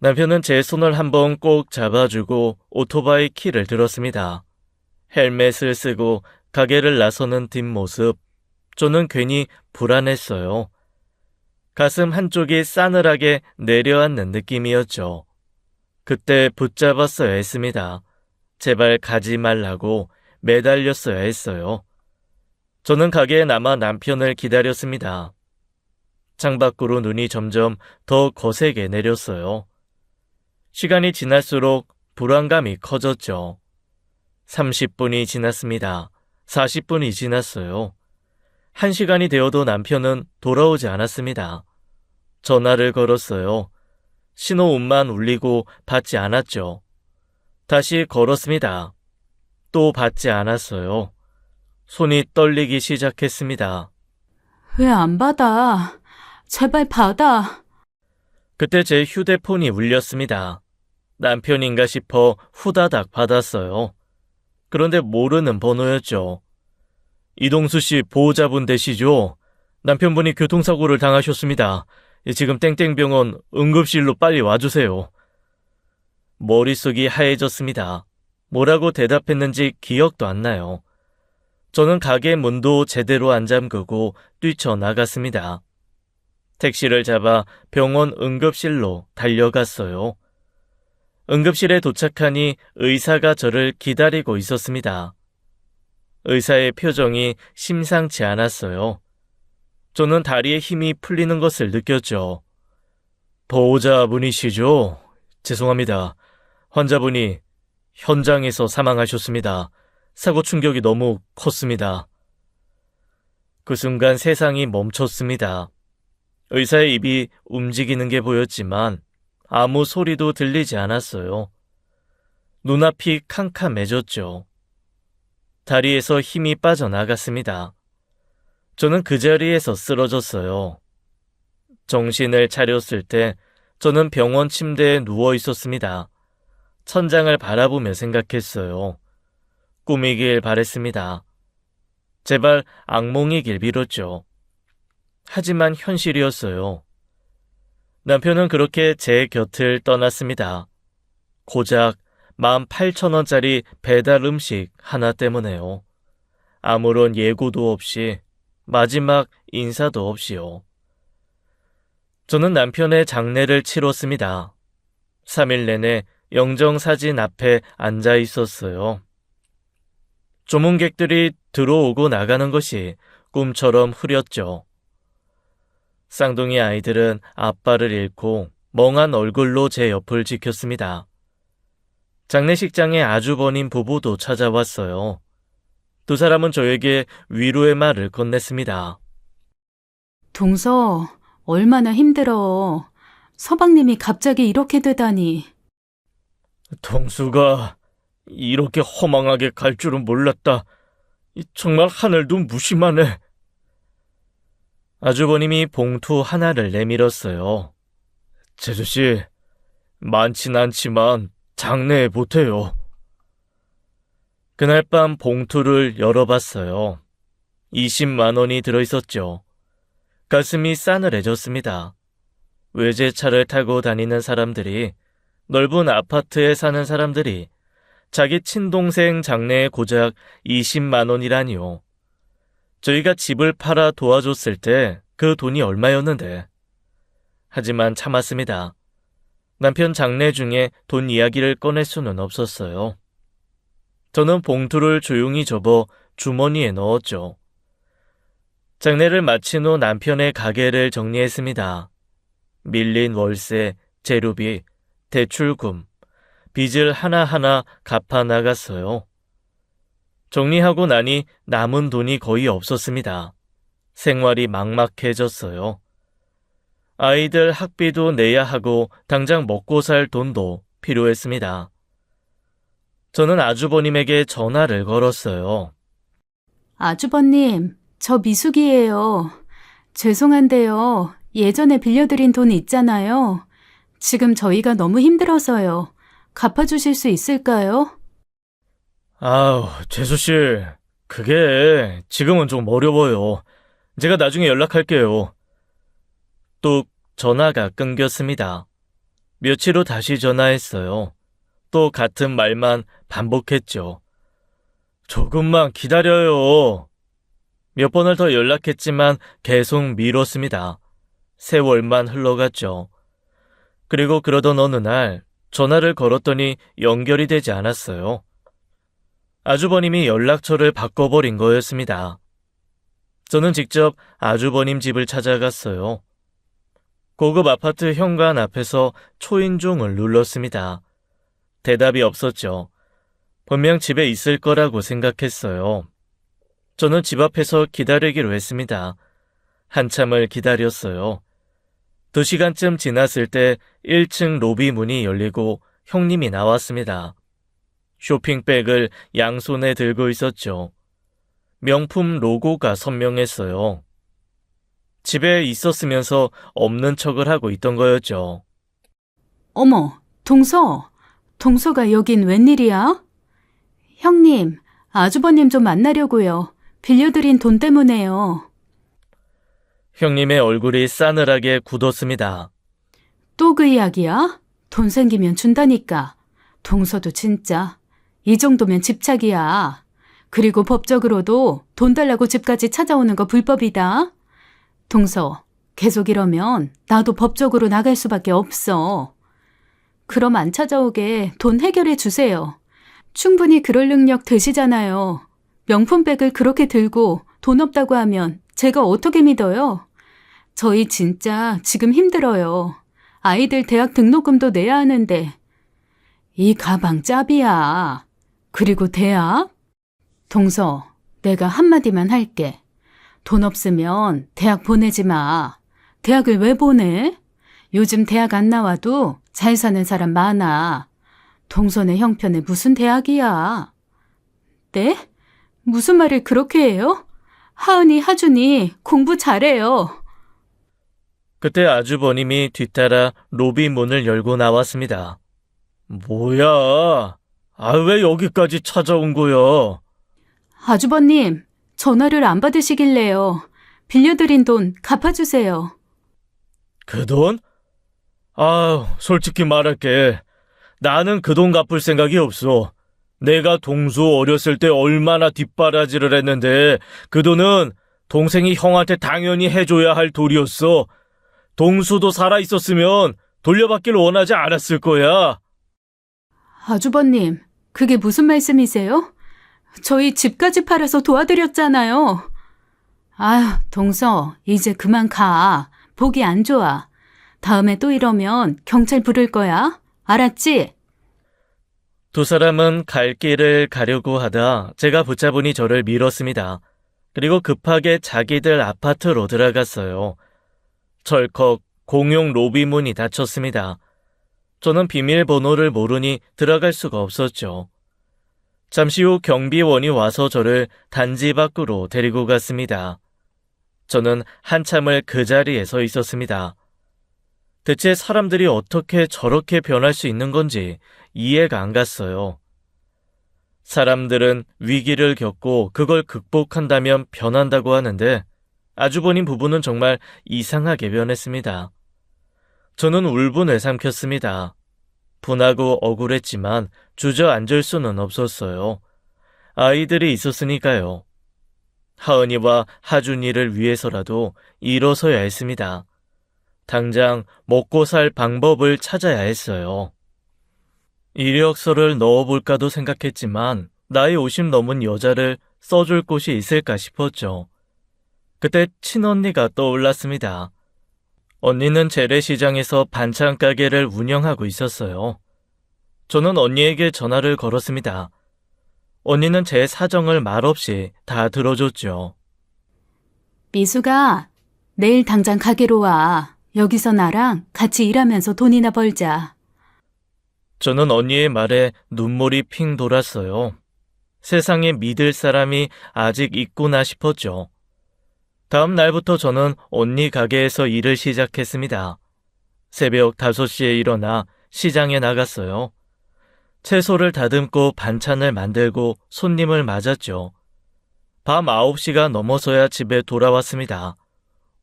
남편은 제 손을 한번 꼭 잡아주고 오토바이 키를 들었습니다. 헬멧을 쓰고 가게를 나서는 뒷모습. 저는 괜히 불안했어요. 가슴 한쪽이 싸늘하게 내려앉는 느낌이었죠. 그때 붙잡았어야 했습니다. 제발 가지 말라고 매달렸어야 했어요. 저는 가게에 남아 남편을 기다렸습니다. 창밖으로 눈이 점점 더 거세게 내렸어요. 시간이 지날수록 불안감이 커졌죠. 30분이 지났습니다. 40분이 지났어요. 1시간이 되어도 남편은 돌아오지 않았습니다. 전화를 걸었어요. 신호음만 울리고 받지 않았죠. 다시 걸었습니다. 또 받지 않았어요. 손이 떨리기 시작했습니다. 왜 안 받아? 제발 받아. 그때 제 휴대폰이 울렸습니다. 남편인가 싶어 후다닥 받았어요. 그런데 모르는 번호였죠. 이동수 씨 보호자분 되시죠? 남편분이 교통사고를 당하셨습니다. 지금 땡땡병원 응급실로 빨리 와주세요. 머릿속이 하얘졌습니다. 뭐라고 대답했는지 기억도 안 나요. 저는 가게 문도 제대로 안 잠그고 뛰쳐나갔습니다. 택시를 잡아 병원 응급실로 달려갔어요. 응급실에 도착하니 의사가 저를 기다리고 있었습니다. 의사의 표정이 심상치 않았어요. 저는 다리에 힘이 풀리는 것을 느꼈죠. 보호자분이시죠? 죄송합니다. 환자분이 현장에서 사망하셨습니다. 사고 충격이 너무 컸습니다. 그 순간 세상이 멈췄습니다. 의사의 입이 움직이는 게 보였지만 아무 소리도 들리지 않았어요. 눈앞이 캄캄해졌죠. 다리에서 힘이 빠져나갔습니다. 저는 그 자리에서 쓰러졌어요. 정신을 차렸을 때 저는 병원 침대에 누워 있었습니다. 천장을 바라보며 생각했어요. 꿈이길 바랬습니다. 제발 악몽이길 빌었죠. 하지만 현실이었어요. 남편은 그렇게 제 곁을 떠났습니다. 고작 18,000원짜리 배달 음식 하나 때문에요. 아무런 예고도 없이 마지막 인사도 없이요. 저는 남편의 장례를 치렀습니다. 3일 내내 영정사진 앞에 앉아 있었어요. 조문객들이 들어오고 나가는 것이 꿈처럼 흐렸죠. 쌍둥이 아이들은 아빠를 잃고 멍한 얼굴로 제 옆을 지켰습니다. 장례식장에 아주버님 부부도 찾아왔어요. 두 사람은 저에게 위로의 말을 건넸습니다. 동서, 얼마나 힘들어. 서방님이 갑자기 이렇게 되다니. 동수가 이렇게 허망하게 갈 줄은 몰랐다. 정말 하늘도 무심하네. 아주버님이 봉투 하나를 내밀었어요. 제주씨, 많진 않지만 장례에 보태요. 그날 밤 봉투를 열어봤어요. 20만 원이 들어있었죠. 가슴이 싸늘해졌습니다. 외제차를 타고 다니는 사람들이, 넓은 아파트에 사는 사람들이 자기 친동생 장례에 고작 20만 원이라니요. 저희가 집을 팔아 도와줬을 때 그 돈이 얼마였는데. 하지만 참았습니다. 남편 장례 중에 돈 이야기를 꺼낼 수는 없었어요. 저는 봉투를 조용히 접어 주머니에 넣었죠. 장례를 마친 후 남편의 가게를 정리했습니다. 밀린 월세, 재료비, 대출금, 빚을 하나하나 갚아 나갔어요. 정리하고 나니 남은 돈이 거의 없었습니다. 생활이 막막해졌어요. 아이들 학비도 내야 하고 당장 먹고 살 돈도 필요했습니다. 저는 아주버님에게 전화를 걸었어요. 아주버님, 저 미숙이에요. 죄송한데요. 예전에 빌려드린 돈 있잖아요. 지금 저희가 너무 힘들어서요. 갚아주실 수 있을까요? 아우, 재수씨, 그게 지금은 좀 어려워요. 제가 나중에 연락할게요. 뚝 전화가 끊겼습니다. 며칠 후 다시 전화했어요. 또 같은 말만 반복했죠. 조금만 기다려요. 몇 번을 더 연락했지만 계속 미뤘습니다. 세월만 흘러갔죠. 그리고 그러던 어느 날 전화를 걸었더니 연결이 되지 않았어요. 아주버님이 연락처를 바꿔버린 거였습니다. 저는 직접 아주버님 집을 찾아갔어요. 고급 아파트 현관 앞에서 초인종을 눌렀습니다. 대답이 없었죠. 분명 집에 있을 거라고 생각했어요. 저는 집 앞에서 기다리기로 했습니다. 한참을 기다렸어요. 2시간쯤 지났을 때 1층 로비 문이 열리고 형님이 나왔습니다. 쇼핑백을 양손에 들고 있었죠. 명품 로고가 선명했어요. 집에 있었으면서 없는 척을 하고 있던 거였죠. 어머, 동서. 동서가 여긴 웬일이야? 형님, 아주버님 좀 만나려고요. 빌려드린 돈 때문에요. 형님의 얼굴이 싸늘하게 굳었습니다. 또 그 이야기야? 돈 생기면 준다니까. 동서도 진짜. 이 정도면 집착이야. 그리고 법적으로도 돈 달라고 집까지 찾아오는 거 불법이다. 동서, 계속 이러면 나도 법적으로 나갈 수밖에 없어. 그럼 안 찾아오게 돈 해결해 주세요. 충분히 그럴 능력 되시잖아요. 명품백을 그렇게 들고 돈 없다고 하면 제가 어떻게 믿어요? 저희 진짜 지금 힘들어요. 아이들 대학 등록금도 내야 하는데. 이 가방 짭이야. 그리고 대학? 동서, 내가 한마디만 할게. 돈 없으면 대학 보내지 마. 대학을 왜 보내? 요즘 대학 안 나와도 잘 사는 사람 많아. 동서네 형편에 무슨 대학이야? 네? 무슨 말을 그렇게 해요? 하은이, 하준이 공부 잘해요. 그때 아주버님이 뒤따라 로비 문을 열고 나왔습니다. 뭐야? 왜 여기까지 찾아온 거야? 아주버님, 전화를 안 받으시길래요. 빌려드린 돈 갚아주세요. 그 돈? 솔직히 말할게. 나는 그 돈 갚을 생각이 없어. 내가 동수 어렸을 때 얼마나 뒷바라지를 했는데 그 돈은 동생이 형한테 당연히 해줘야 할 돈이었어. 동수도 살아있었으면 돌려받길 원하지 않았을 거야. 아주버님, 그게 무슨 말씀이세요? 저희 집까지 팔아서 도와드렸잖아요. 아휴, 동서, 이제 그만 가. 보기 안 좋아. 다음에 또 이러면 경찰 부를 거야. 알았지? 두 사람은 갈 길을 가려고 하다 제가 붙잡으니 저를 밀었습니다. 그리고 급하게 자기들 아파트로 들어갔어요. 철컥 공용 로비 문이 닫혔습니다. 저는 비밀번호를 모르니 들어갈 수가 없었죠. 잠시 후 경비원이 와서 저를 단지 밖으로 데리고 갔습니다. 저는 한참을 그 자리에 서 있었습니다. 대체 사람들이 어떻게 저렇게 변할 수 있는 건지 이해가 안 갔어요. 사람들은 위기를 겪고 그걸 극복한다면 변한다고 하는데 아주버님 부부는 정말 이상하게 변했습니다. 저는 울분을 삼켰습니다. 분하고 억울했지만 주저앉을 수는 없었어요. 아이들이 있었으니까요. 하은이와 하준이를 위해서라도 일어서야 했습니다. 당장 먹고 살 방법을 찾아야 했어요. 이력서를 넣어볼까도 생각했지만 나이 50 넘은 여자를 써줄 곳이 있을까 싶었죠. 그때 친언니가 떠올랐습니다. 언니는 재래시장에서 반찬 가게를 운영하고 있었어요. 저는 언니에게 전화를 걸었습니다. 언니는 제 사정을 말없이 다 들어줬죠. 미수가 내일 당장 가게로 와. 여기서 나랑 같이 일하면서 돈이나 벌자. 저는 언니의 말에 눈물이 핑 돌았어요. 세상에 믿을 사람이 아직 있구나 싶었죠. 다음 날부터 저는 언니 가게에서 일을 시작했습니다. 새벽 5시에 일어나 시장에 나갔어요. 채소를 다듬고 반찬을 만들고 손님을 맞았죠. 밤 9시가 넘어서야 집에 돌아왔습니다.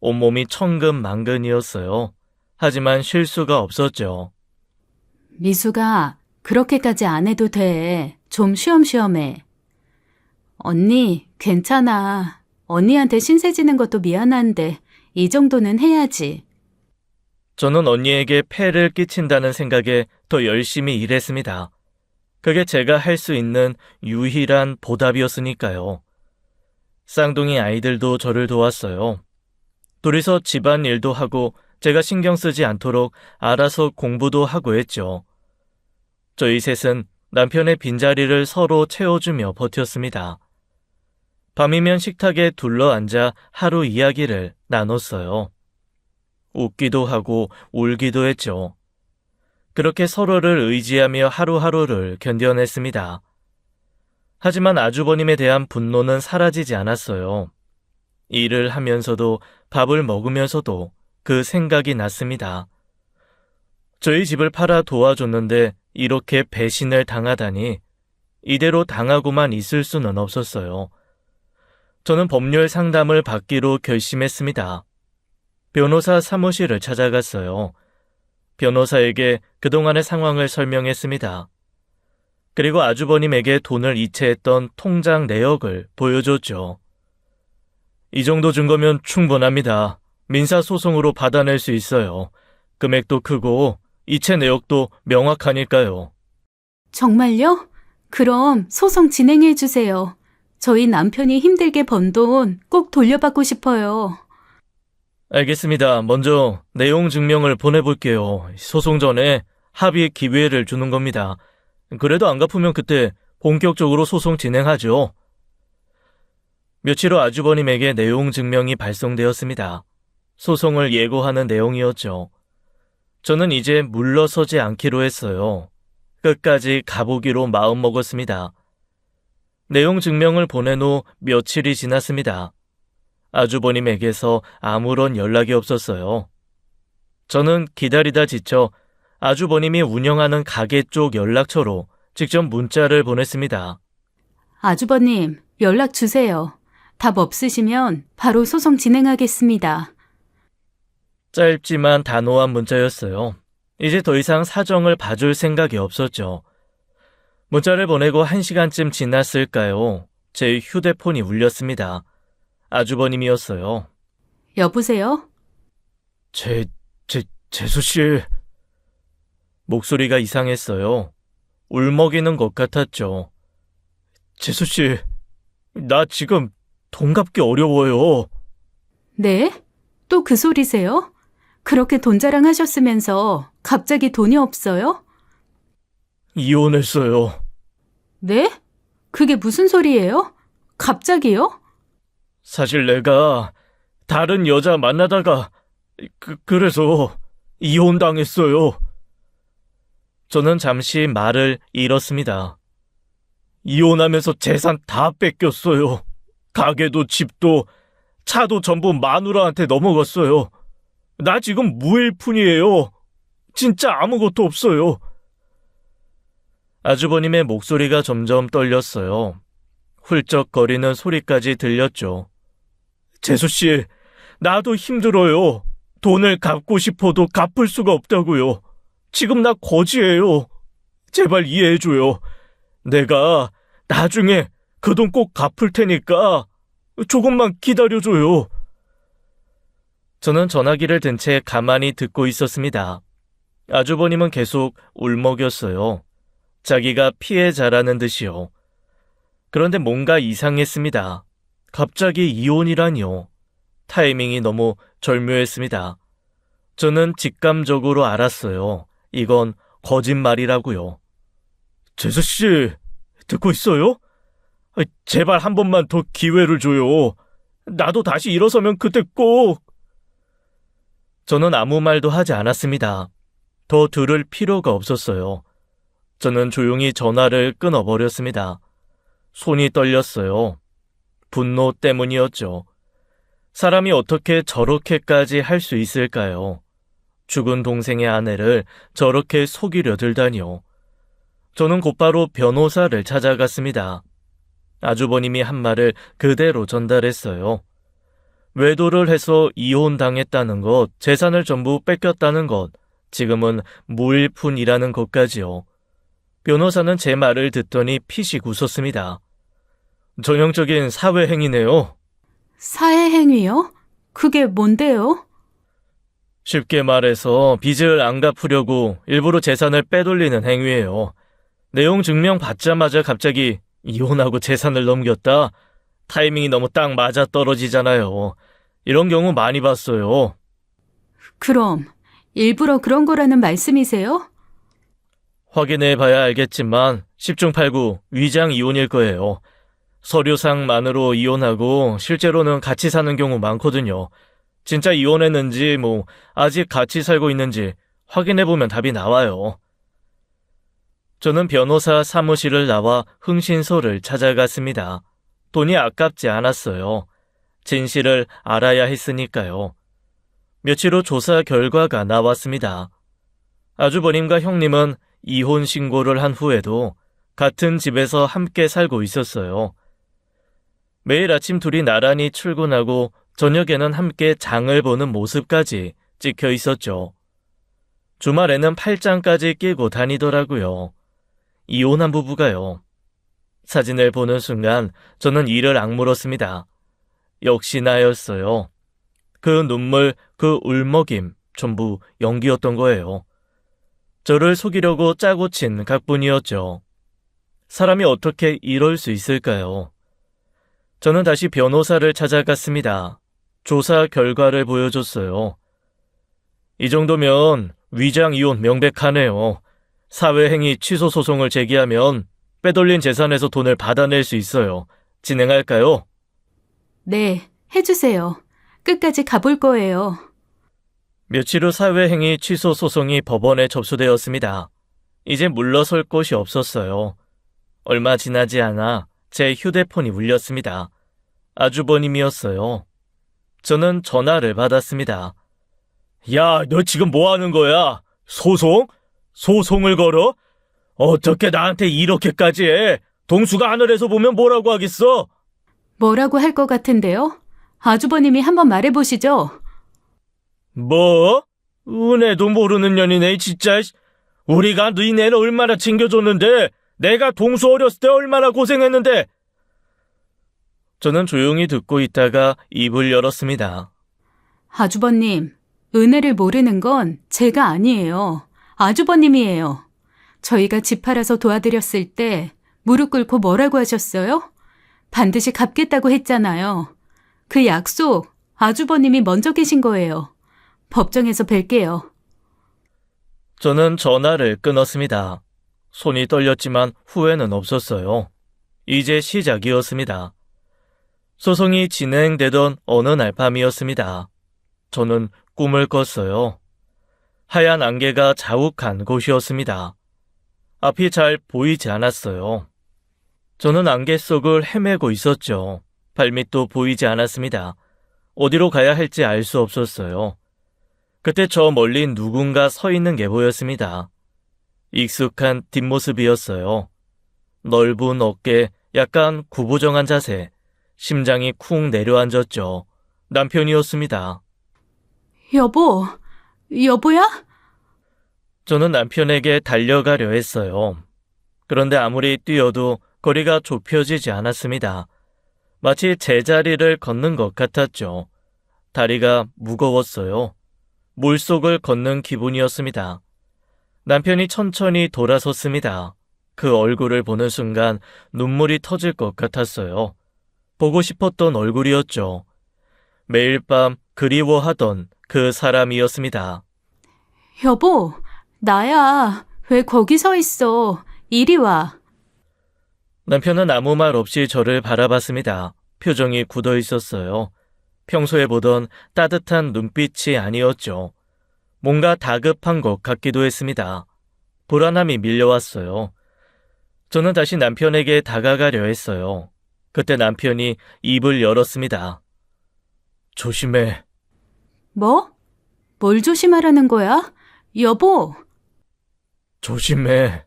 온몸이 천근만근이었어요. 하지만 쉴 수가 없었죠. 미수가 그렇게까지 안 해도 돼. 좀 쉬엄쉬엄 해. 언니, 괜찮아. 언니한테 신세 지는 것도 미안한데 이 정도는 해야지. 저는 언니에게 폐를 끼친다는 생각에 더 열심히 일했습니다. 그게 제가 할 수 있는 유일한 보답이었으니까요. 쌍둥이 아이들도 저를 도왔어요. 둘이서 집안일도 하고 제가 신경 쓰지 않도록 알아서 공부도 하고 했죠. 저희 셋은 남편의 빈자리를 서로 채워주며 버텼습니다. 밤이면 식탁에 둘러앉아 하루 이야기를 나눴어요. 웃기도 하고 울기도 했죠. 그렇게 서로를 의지하며 하루하루를 견뎌냈습니다. 하지만 아주버님에 대한 분노는 사라지지 않았어요. 일을 하면서도 밥을 먹으면서도 그 생각이 났습니다. 저희 집을 팔아 도와줬는데 이렇게 배신을 당하다니 이대로 당하고만 있을 수는 없었어요. 저는 법률 상담을 받기로 결심했습니다. 변호사 사무실을 찾아갔어요. 변호사에게 그동안의 상황을 설명했습니다. 그리고 아주버님에게 돈을 이체했던 통장 내역을 보여줬죠. 이 정도 증거면 충분합니다. 민사소송으로 받아낼 수 있어요. 금액도 크고 이체 내역도 명확하니까요. 정말요? 그럼 소송 진행해 주세요. 저희 남편이 힘들게 번 돈 꼭 돌려받고 싶어요. 알겠습니다. 먼저 내용 증명을 보내볼게요. 소송 전에 합의 기회를 주는 겁니다. 그래도 안 갚으면 그때 본격적으로 소송 진행하죠. 며칠 후 아주버님에게 내용 증명이 발송되었습니다. 소송을 예고하는 내용이었죠. 저는 이제 물러서지 않기로 했어요. 끝까지 가보기로 마음먹었습니다. 내용 증명을 보낸 후 며칠이 지났습니다. 아주버님에게서 아무런 연락이 없었어요. 저는 기다리다 지쳐 아주버님이 운영하는 가게 쪽 연락처로 직접 문자를 보냈습니다. 아주버님, 연락 주세요. 답 없으시면 바로 소송 진행하겠습니다. 짧지만 단호한 문자였어요. 이제 더 이상 사정을 봐줄 생각이 없었죠. 문자를 보내고 1시간쯤 지났을까요? 제 휴대폰이 울렸습니다. 아주버님이었어요. 여보세요? 재수씨. 목소리가 이상했어요. 울먹이는 것 같았죠. 재수씨, 나 지금 돈 갚기 어려워요. 네? 또 그 소리세요? 그렇게 돈 자랑하셨으면서 갑자기 돈이 없어요? 이혼했어요. 네? 그게 무슨 소리예요? 갑자기요? 사실 내가 다른 여자 만나다가 그래서 이혼당했어요. 저는 잠시 말을 잃었습니다. 이혼하면서 재산 다 뺏겼어요. 가게도 집도 차도 전부 마누라한테 넘어갔어요. 나 지금 무일푼이에요. 진짜 아무것도 없어요. 아주버님의 목소리가 점점 떨렸어요. 훌쩍거리는 소리까지 들렸죠. 재수씨, 나도 힘들어요. 돈을 갚고 싶어도 갚을 수가 없다고요. 지금 나 거지예요. 제발 이해해줘요. 내가 나중에 그 돈 꼭 갚을 테니까 조금만 기다려줘요. 저는 전화기를 든 채 가만히 듣고 있었습니다. 아주버님은 계속 울먹였어요. 자기가 피해자라는 듯이요. 그런데 뭔가 이상했습니다. 갑자기 이혼이라니요. 타이밍이 너무 절묘했습니다. 저는 직감적으로 알았어요. 이건 거짓말이라고요. 재수씨, 듣고 있어요? 제발 한 번만 더 기회를 줘요. 나도 다시 일어서면 그때 꼭. 저는 아무 말도 하지 않았습니다. 더 들을 필요가 없었어요. 저는 조용히 전화를 끊어버렸습니다. 손이 떨렸어요. 분노 때문이었죠. 사람이 어떻게 저렇게까지 할 수 있을까요? 죽은 동생의 아내를 저렇게 속이려 들다니요. 저는 곧바로 변호사를 찾아갔습니다. 아주버님이 한 말을 그대로 전달했어요. 외도를 해서 이혼당했다는 것, 재산을 전부 뺏겼다는 것, 지금은 무일푼이라는 것까지요. 변호사는 제 말을 듣더니 피식 웃었습니다. 전형적인 사회행위네요. 사회행위요? 그게 뭔데요? 쉽게 말해서 빚을 안 갚으려고 일부러 재산을 빼돌리는 행위예요. 내용 증명 받자마자 갑자기 이혼하고 재산을 넘겼다? 타이밍이 너무 딱 맞아 떨어지잖아요. 이런 경우 많이 봤어요. 그럼 일부러 그런 거라는 말씀이세요? 확인해 봐야 알겠지만 10중 8구 위장 이혼일 거예요. 서류상만으로 이혼하고 실제로는 같이 사는 경우 많거든요. 진짜 이혼했는지 아직 같이 살고 있는지 확인해보면 답이 나와요. 저는 변호사 사무실을 나와 흥신소를 찾아갔습니다. 돈이 아깝지 않았어요. 진실을 알아야 했으니까요. 며칠 후 조사 결과가 나왔습니다. 아주버님과 형님은 이혼 신고를 한 후에도 같은 집에서 함께 살고 있었어요. 매일 아침 둘이 나란히 출근하고 저녁에는 함께 장을 보는 모습까지 찍혀 있었죠. 주말에는 팔짱까지 끼고 다니더라고요. 이혼한 부부가요. 사진을 보는 순간 저는 이를 악물었습니다. 역시 나였어요. 그 눈물, 그 울먹임 전부 연기였던 거예요. 저를 속이려고 짜고 친 각본이었죠. 사람이 어떻게 이럴 수 있을까요? 저는 다시 변호사를 찾아갔습니다. 조사 결과를 보여줬어요. 이 정도면 위장 이혼 명백하네요. 사회행위 취소 소송을 제기하면 빼돌린 재산에서 돈을 받아낼 수 있어요. 진행할까요? 네, 해주세요. 끝까지 가볼 거예요. 며칠 후 사회행위 취소 소송이 법원에 접수되었습니다. 이제 물러설 곳이 없었어요. 얼마 지나지 않아 제 휴대폰이 울렸습니다. 아주버님이었어요. 저는 전화를 받았습니다. 야, 너 지금 뭐 하는 거야? 소송? 소송을 걸어? 어떻게 나한테 이렇게까지 해? 동수가 하늘에서 보면 뭐라고 하겠어? 뭐라고 할 것 같은데요? 아주버님이 한번 말해보시죠. 뭐? 은혜도 모르는 년이네, 진짜. 우리가 너희네를 얼마나 챙겨줬는데, 내가 동수 어렸을 때 얼마나 고생했는데. 저는 조용히 듣고 있다가 입을 열었습니다. 아주버님, 은혜를 모르는 건 제가 아니에요. 아주버님이에요. 저희가 집 팔아서 도와드렸을 때 무릎 꿇고 뭐라고 하셨어요? 반드시 갚겠다고 했잖아요. 그 약속 아주버님이 먼저 계신 거예요. 법정에서 뵐게요. 저는 전화를 끊었습니다. 손이 떨렸지만 후회는 없었어요. 이제 시작이었습니다. 소송이 진행되던 어느 날 밤이었습니다. 저는 꿈을 꿨어요. 하얀 안개가 자욱한 곳이었습니다. 앞이 잘 보이지 않았어요. 저는 안개 속을 헤매고 있었죠. 발밑도 보이지 않았습니다. 어디로 가야 할지 알 수 없었어요. 그때 저 멀리 누군가 서 있는 게 보였습니다. 익숙한 뒷모습이었어요. 넓은 어깨, 약간 구부정한 자세, 심장이 쿵 내려앉았죠. 남편이었습니다. 여보야? 저는 남편에게 달려가려 했어요. 그런데 아무리 뛰어도 거리가 좁혀지지 않았습니다. 마치 제자리를 걷는 것 같았죠. 다리가 무거웠어요. 물속을 걷는 기분이었습니다. 남편이 천천히 돌아섰습니다. 그 얼굴을 보는 순간 눈물이 터질 것 같았어요. 보고 싶었던 얼굴이었죠. 매일 밤 그리워하던 그 사람이었습니다. 여보, 나야. 왜 거기 서 있어? 이리 와. 남편은 아무 말 없이 저를 바라봤습니다. 표정이 굳어 있었어요. 평소에 보던 따뜻한 눈빛이 아니었죠. 뭔가 다급한 것 같기도 했습니다. 불안함이 밀려왔어요. 저는 다시 남편에게 다가가려 했어요. 그때 남편이 입을 열었습니다. 조심해. 뭐? 뭘 조심하라는 거야? 여보, 조심해.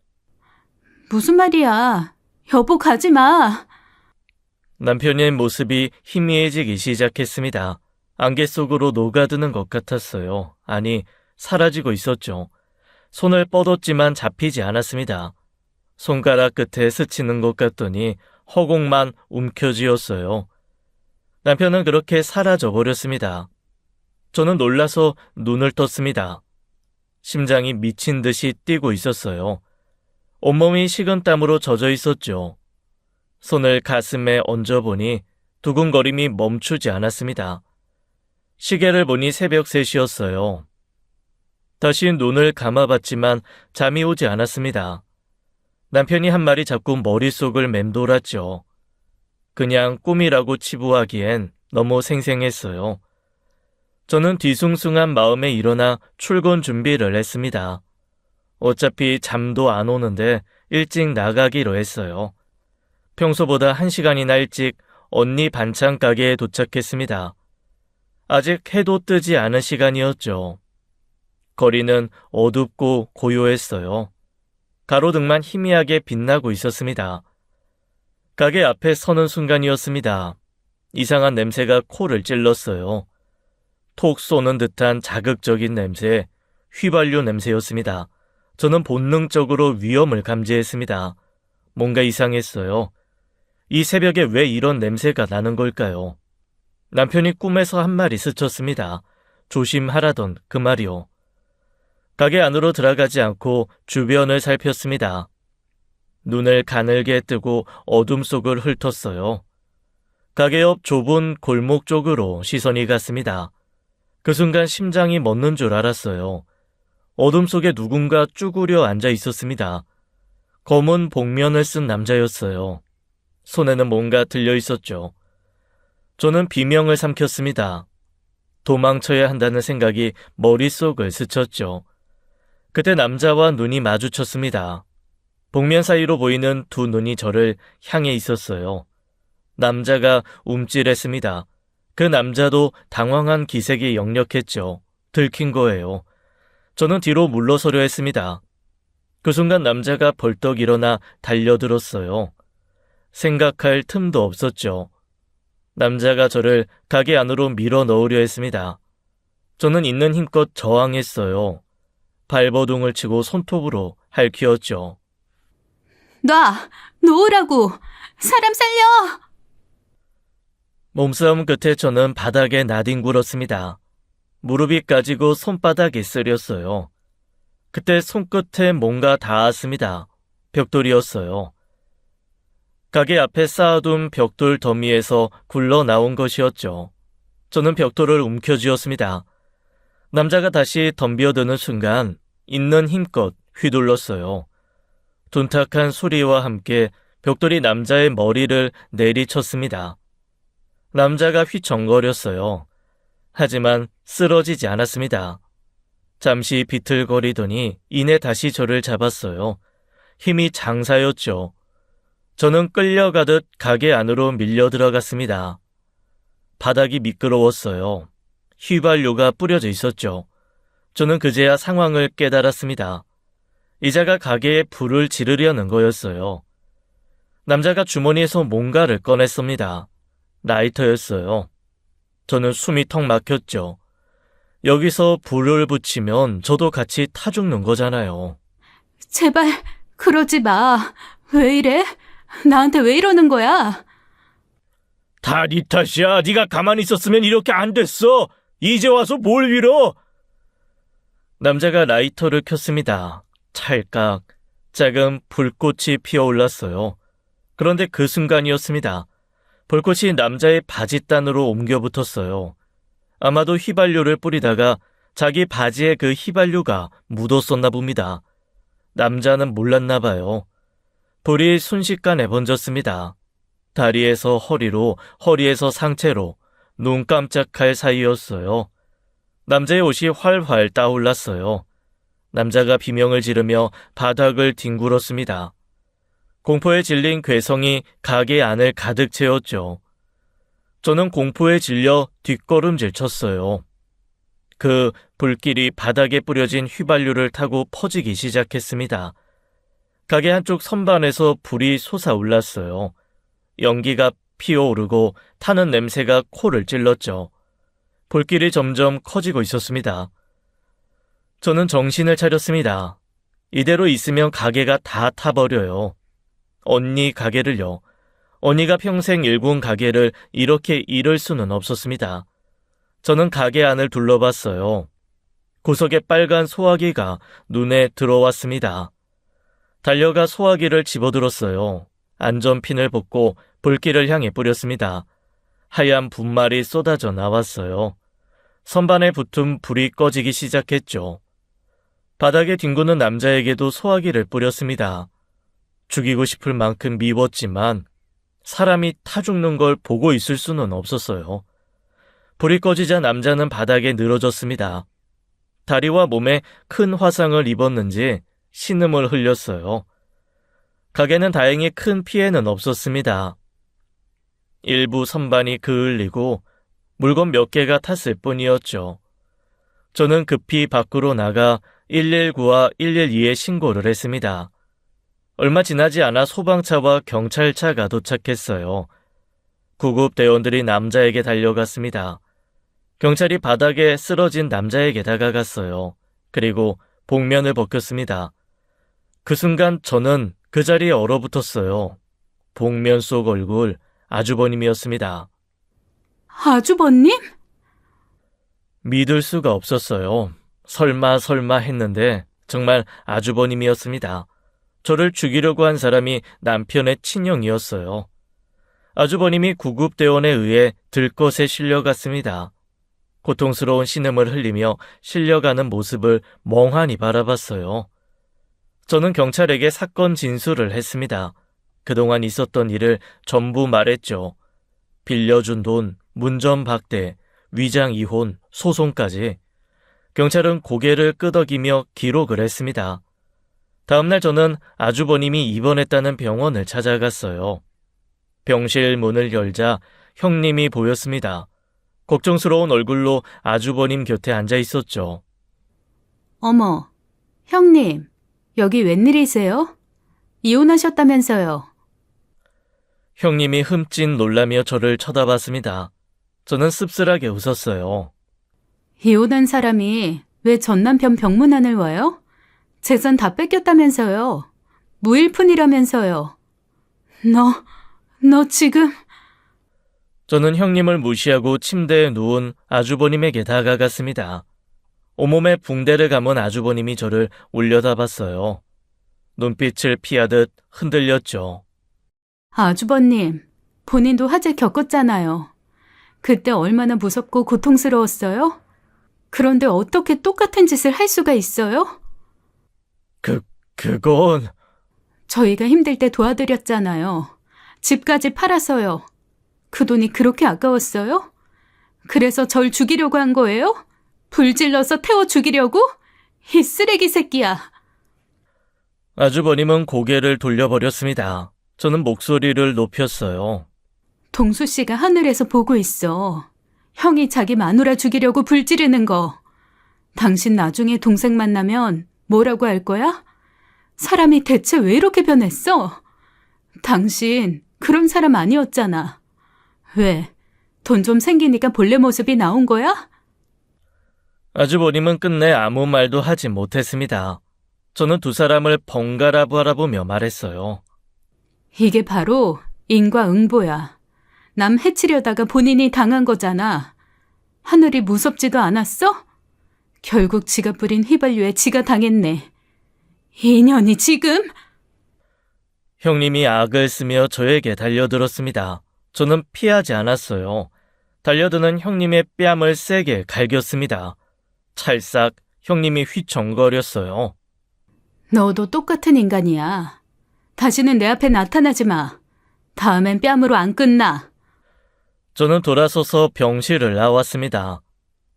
무슨 말이야? 여보, 가지 마. 남편의 모습이 희미해지기 시작했습니다. 안개 속으로 녹아드는 것 같았어요. 아니, 사라지고 있었죠. 손을 뻗었지만 잡히지 않았습니다. 손가락 끝에 스치는 것 같더니 허공만 움켜쥐었어요. 남편은 그렇게 사라져 버렸습니다. 저는 놀라서 눈을 떴습니다. 심장이 미친 듯이 뛰고 있었어요. 온몸이 식은땀으로 젖어 있었죠. 손을 가슴에 얹어보니 두근거림이 멈추지 않았습니다. 시계를 보니 새벽 3시였어요. 다시 눈을 감아봤지만 잠이 오지 않았습니다. 남편이 한 말이 자꾸 머릿속을 맴돌았죠. 그냥 꿈이라고 치부하기엔 너무 생생했어요. 저는 뒤숭숭한 마음에 일어나 출근 준비를 했습니다. 어차피 잠도 안 오는데 일찍 나가기로 했어요. 평소보다 1시간이나 일찍 언니 반찬 가게에 도착했습니다. 아직 해도 뜨지 않은 시간이었죠. 거리는 어둡고 고요했어요. 가로등만 희미하게 빛나고 있었습니다. 가게 앞에 서는 순간이었습니다. 이상한 냄새가 코를 찔렀어요. 톡 쏘는 듯한 자극적인 냄새, 휘발유 냄새였습니다. 저는 본능적으로 위험을 감지했습니다. 뭔가 이상했어요. 이 새벽에 왜 이런 냄새가 나는 걸까요? 남편이 꿈에서 한 말이 스쳤습니다. 조심하라던 그 말이요. 가게 안으로 들어가지 않고 주변을 살폈습니다. 눈을 가늘게 뜨고 어둠 속을 훑었어요. 가게 옆 좁은 골목 쪽으로 시선이 갔습니다. 그 순간 심장이 멎는 줄 알았어요. 어둠 속에 누군가 쭈그려 앉아 있었습니다. 검은 복면을 쓴 남자였어요. 손에는 뭔가 들려 있었죠. 저는 비명을 삼켰습니다. 도망쳐야 한다는 생각이 머릿속을 스쳤죠. 그때 남자와 눈이 마주쳤습니다. 복면 사이로 보이는 두 눈이 저를 향해 있었어요. 남자가 움찔했습니다. 그 남자도 당황한 기색이 역력했죠. 들킨 거예요. 저는 뒤로 물러서려 했습니다. 그 순간 남자가 벌떡 일어나 달려들었어요. 생각할 틈도 없었죠. 남자가 저를 가게 안으로 밀어 넣으려 했습니다. 저는 있는 힘껏 저항했어요. 발버둥을 치고 손톱으로 할퀴었죠. 놓으라고! 사람 살려! 몸싸움 끝에 저는 바닥에 나뒹굴었습니다. 무릎이 까지고 손바닥이 쓰렸어요. 그때 손끝에 뭔가 닿았습니다. 벽돌이었어요. 가게 앞에 쌓아둔 벽돌 더미에서 굴러나온 것이었죠. 저는 벽돌을 움켜쥐었습니다. 남자가 다시 덤벼드는 순간 있는 힘껏 휘둘렀어요. 둔탁한 소리와 함께 벽돌이 남자의 머리를 내리쳤습니다. 남자가 휘청거렸어요. 하지만 쓰러지지 않았습니다. 잠시 비틀거리더니 이내 다시 저를 잡았어요. 힘이 장사였죠. 저는 끌려가듯 가게 안으로 밀려 들어갔습니다. 바닥이 미끄러웠어요. 휘발유가 뿌려져 있었죠. 저는 그제야 상황을 깨달았습니다. 이자가 가게에 불을 지르려는 거였어요. 남자가 주머니에서 뭔가를 꺼냈습니다. 라이터였어요. 저는 숨이 턱 막혔죠. 여기서 불을 붙이면 저도 같이 타 죽는 거잖아요. 제발, 그러지 마. 왜 이래? 나한테 왜 이러는 거야? 다 네 탓이야. 네가 가만히 있었으면 이렇게 안 됐어. 이제 와서 뭘 빌어? 남자가 라이터를 켰습니다. 찰칵 작은 불꽃이 피어올랐어요. 그런데 그 순간이었습니다. 불꽃이 남자의 바짓단으로 옮겨 붙었어요. 아마도 휘발유를 뿌리다가 자기 바지에 그 휘발유가 묻었었나 봅니다. 남자는 몰랐나 봐요. 불이 순식간에 번졌습니다. 다리에서 허리로, 허리에서 상체로, 눈 깜짝할 사이였어요. 남자의 옷이 활활 타올랐어요. 남자가 비명을 지르며 바닥을 뒹굴었습니다. 공포에 질린 괴성이 가게 안을 가득 채웠죠. 저는 공포에 질려 뒷걸음질 쳤어요. 그 불길이 바닥에 뿌려진 휘발유를 타고 퍼지기 시작했습니다. 가게 한쪽 선반에서 불이 솟아올랐어요. 연기가 피어오르고 타는 냄새가 코를 찔렀죠. 불길이 점점 커지고 있었습니다. 저는 정신을 차렸습니다. 이대로 있으면 가게가 다 타버려요. 언니 가게를요. 언니가 평생 일군 가게를 이렇게 잃을 수는 없었습니다. 저는 가게 안을 둘러봤어요. 구석에 빨간 소화기가 눈에 들어왔습니다. 달려가 소화기를 집어들었어요. 안전핀을 벗고 불길을 향해 뿌렸습니다. 하얀 분말이 쏟아져 나왔어요. 선반에 붙은 불이 꺼지기 시작했죠. 바닥에 뒹구는 남자에게도 소화기를 뿌렸습니다. 죽이고 싶을 만큼 미웠지만 사람이 타 죽는 걸 보고 있을 수는 없었어요. 불이 꺼지자 남자는 바닥에 늘어졌습니다. 다리와 몸에 큰 화상을 입었는지 신음을 흘렸어요. 가게는 다행히 큰 피해는 없었습니다. 일부 선반이 그을리고 물건 몇 개가 탔을 뿐이었죠. 저는 급히 밖으로 나가 119와 112에 신고를 했습니다. 얼마 지나지 않아 소방차와 경찰차가 도착했어요. 구급 대원들이 남자에게 달려갔습니다. 경찰이 바닥에 쓰러진 남자에게 다가갔어요. 그리고 복면을 벗겼습니다. 그 순간 저는 그 자리에 얼어붙었어요. 복면 속 얼굴 아주버님이었습니다. 아주버님? 믿을 수가 없었어요. 설마 했는데 정말 아주버님이었습니다. 저를 죽이려고 한 사람이 남편의 친형이었어요. 아주버님이 구급대원에 의해 들것에 실려갔습니다. 고통스러운 신음을 흘리며 실려가는 모습을 멍하니 바라봤어요. 저는 경찰에게 사건 진술을 했습니다. 그동안 있었던 일을 전부 말했죠. 빌려준 돈, 문전박대, 위장 이혼, 소송까지. 경찰은 고개를 끄덕이며 기록을 했습니다. 다음날 저는 아주버님이 입원했다는 병원을 찾아갔어요. 병실 문을 열자 형님이 보였습니다. 걱정스러운 얼굴로 아주버님 곁에 앉아 있었죠. 어머, 형님, 여기 웬일이세요? 이혼하셨다면서요. 형님이 흠칫 놀라며 저를 쳐다봤습니다. 저는 씁쓸하게 웃었어요. 이혼한 사람이 왜 전 남편 병문안을 와요? 재산 다 뺏겼다면서요. 무일푼이라면서요. 너 지금... 저는 형님을 무시하고 침대에 누운 아주버님에게 다가갔습니다. 온몸에 붕대를 감은 아주버님이 저를 올려다봤어요. 눈빛을 피하듯 흔들렸죠. 아주버님, 본인도 화재 겪었잖아요. 그때 얼마나 무섭고 고통스러웠어요? 그런데 어떻게 똑같은 짓을 할 수가 있어요? 그건... 저희가 힘들 때 도와드렸잖아요. 집까지 팔아서요. 그 돈이 그렇게 아까웠어요? 그래서 절 죽이려고 한 거예요? 불질러서 태워 죽이려고? 이 쓰레기 새끼야. 아주버님은 고개를 돌려버렸습니다. 저는 목소리를 높였어요. 동수 씨가 하늘에서 보고 있어. 형이 자기 마누라 죽이려고 불지르는 거. 당신 나중에 동생 만나면 뭐라고 할 거야? 사람이 대체 왜 이렇게 변했어? 당신 그런 사람 아니었잖아. 왜? 돈 좀 생기니까 본래 모습이 나온 거야? 아주버님은 끝내 아무 말도 하지 못했습니다. 저는 두 사람을 번갈아 바라보며 말했어요. 이게 바로 인과응보야. 남 해치려다가 본인이 당한 거잖아. 하늘이 무섭지도 않았어? 결국 지가 뿌린 휘발유에 지가 당했네. 인연이 지금? 형님이 악을 쓰며 저에게 달려들었습니다. 저는 피하지 않았어요. 달려드는 형님의 뺨을 세게 갈겼습니다. 찰싹 형님이 휘청거렸어요. 너도 똑같은 인간이야. 다시는 내 앞에 나타나지 마. 다음엔 뺨으로 안 끝나. 저는 돌아서서 병실을 나왔습니다.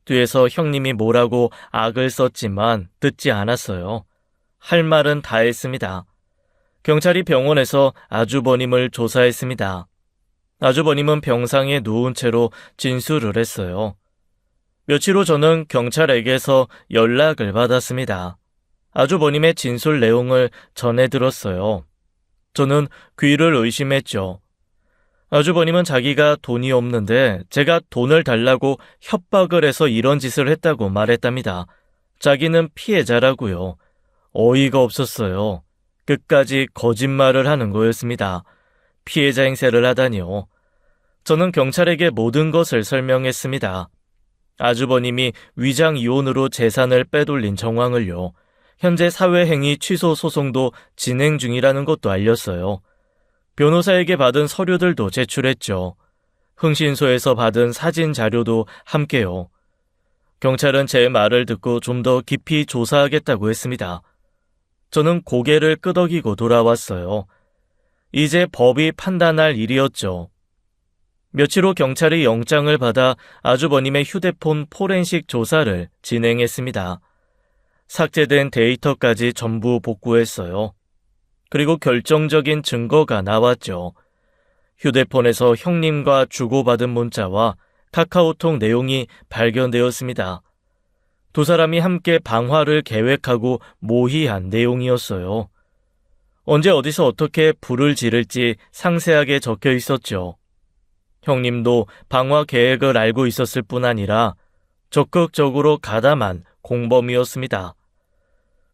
뒤에서 형님이 뭐라고 악을 썼지만 듣지 않았어요. 할 말은 다 했습니다. 경찰이 병원에서 아주버님을 조사했습니다. 아주버님은 병상에 누운 채로 진술을 했어요. 며칠 후 저는 경찰에게서 연락을 받았습니다. 아주버님의 진술 내용을 전해 들었어요. 저는 귀를 의심했죠. 아주버님은 자기가 돈이 없는데 제가 돈을 달라고 협박을 해서 이런 짓을 했다고 말했답니다. 자기는 피해자라고요. 어이가 없었어요. 끝까지 거짓말을 하는 거였습니다. 피해자 행세를 하다니요. 저는 경찰에게 모든 것을 설명했습니다. 아주버님이 위장 이혼으로 재산을 빼돌린 정황을요. 현재 사회행위 취소 소송도 진행 중이라는 것도 알렸어요. 변호사에게 받은 서류들도 제출했죠. 흥신소에서 받은 사진 자료도 함께요. 경찰은 제 말을 듣고 좀 더 깊이 조사하겠다고 했습니다. 저는 고개를 끄덕이고 돌아왔어요. 이제 법이 판단할 일이었죠. 며칠 후 경찰이 영장을 받아 아주버님의 휴대폰 포렌식 조사를 진행했습니다. 삭제된 데이터까지 전부 복구했어요. 그리고 결정적인 증거가 나왔죠. 휴대폰에서 형님과 주고받은 문자와 카카오톡 내용이 발견되었습니다. 두 사람이 함께 방화를 계획하고 모의한 내용이었어요. 언제 어디서 어떻게 불을 지를지 상세하게 적혀 있었죠. 형님도 방화 계획을 알고 있었을 뿐 아니라 적극적으로 가담한 공범이었습니다.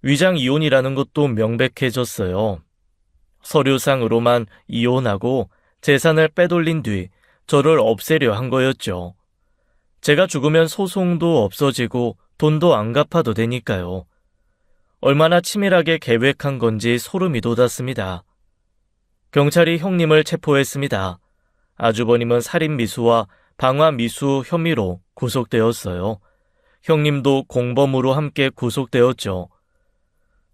위장 이혼이라는 것도 명백해졌어요. 서류상으로만 이혼하고 재산을 빼돌린 뒤 저를 없애려 한 거였죠. 제가 죽으면 소송도 없어지고 돈도 안 갚아도 되니까요. 얼마나 치밀하게 계획한 건지 소름이 돋았습니다. 경찰이 형님을 체포했습니다. 아주버님은 살인미수와 방화미수 혐의로 구속되었어요. 형님도 공범으로 함께 구속되었죠.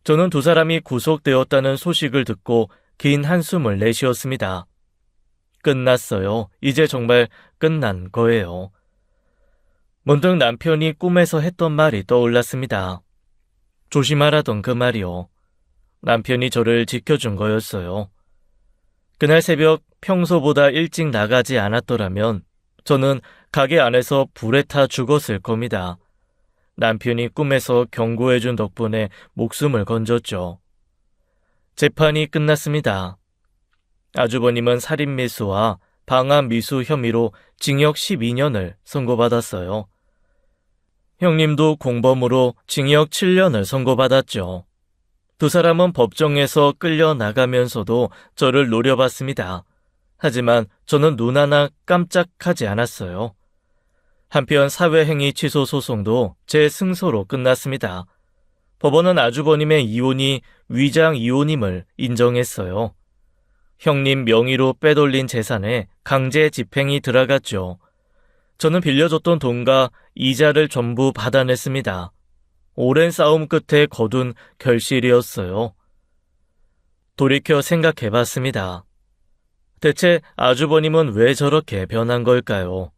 저는 두 사람이 구속되었다는 소식을 듣고 긴 한숨을 내쉬었습니다. 끝났어요. 이제 정말 끝난 거예요. 문득 남편이 꿈에서 했던 말이 떠올랐습니다. 조심하라던 그 말이요. 남편이 저를 지켜준 거였어요. 그날 새벽 평소보다 일찍 나가지 않았더라면 저는 가게 안에서 불에 타 죽었을 겁니다. 남편이 꿈에서 경고해준 덕분에 목숨을 건졌죠. 재판이 끝났습니다. 아주버님은 살인미수와 방화미수 혐의로 징역 12년을 선고받았어요. 형님도 공범으로 징역 7년을 선고받았죠. 두 사람은 법정에서 끌려나가면서도 저를 노려봤습니다. 하지만 저는 눈 하나 깜짝하지 않았어요. 한편 사회행위 취소 소송도 제 승소로 끝났습니다. 법원은 아주버님의 이혼이 위장 이혼임을 인정했어요. 형님 명의로 빼돌린 재산에 강제 집행이 들어갔죠. 저는 빌려줬던 돈과 이자를 전부 받아냈습니다. 오랜 싸움 끝에 거둔 결실이었어요. 돌이켜 생각해봤습니다. 대체 아주버님은 왜 저렇게 변한 걸까요?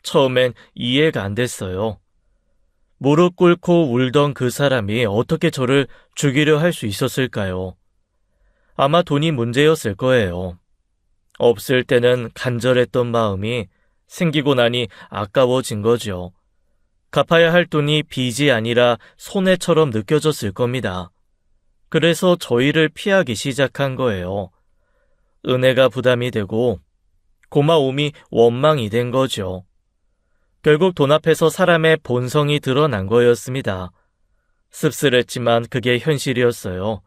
처음엔 이해가 안 됐어요. 무릎 꿇고 울던 그 사람이 어떻게 저를 죽이려 할 수 있었을까요? 아마 돈이 문제였을 거예요. 없을 때는 간절했던 마음이 생기고 나니 아까워진 거죠. 갚아야 할 돈이 빚이 아니라 손해처럼 느껴졌을 겁니다. 그래서 저희를 피하기 시작한 거예요. 은혜가 부담이 되고 고마움이 원망이 된 거죠. 결국 돈 앞에서 사람의 본성이 드러난 거였습니다. 씁쓸했지만 그게 현실이었어요.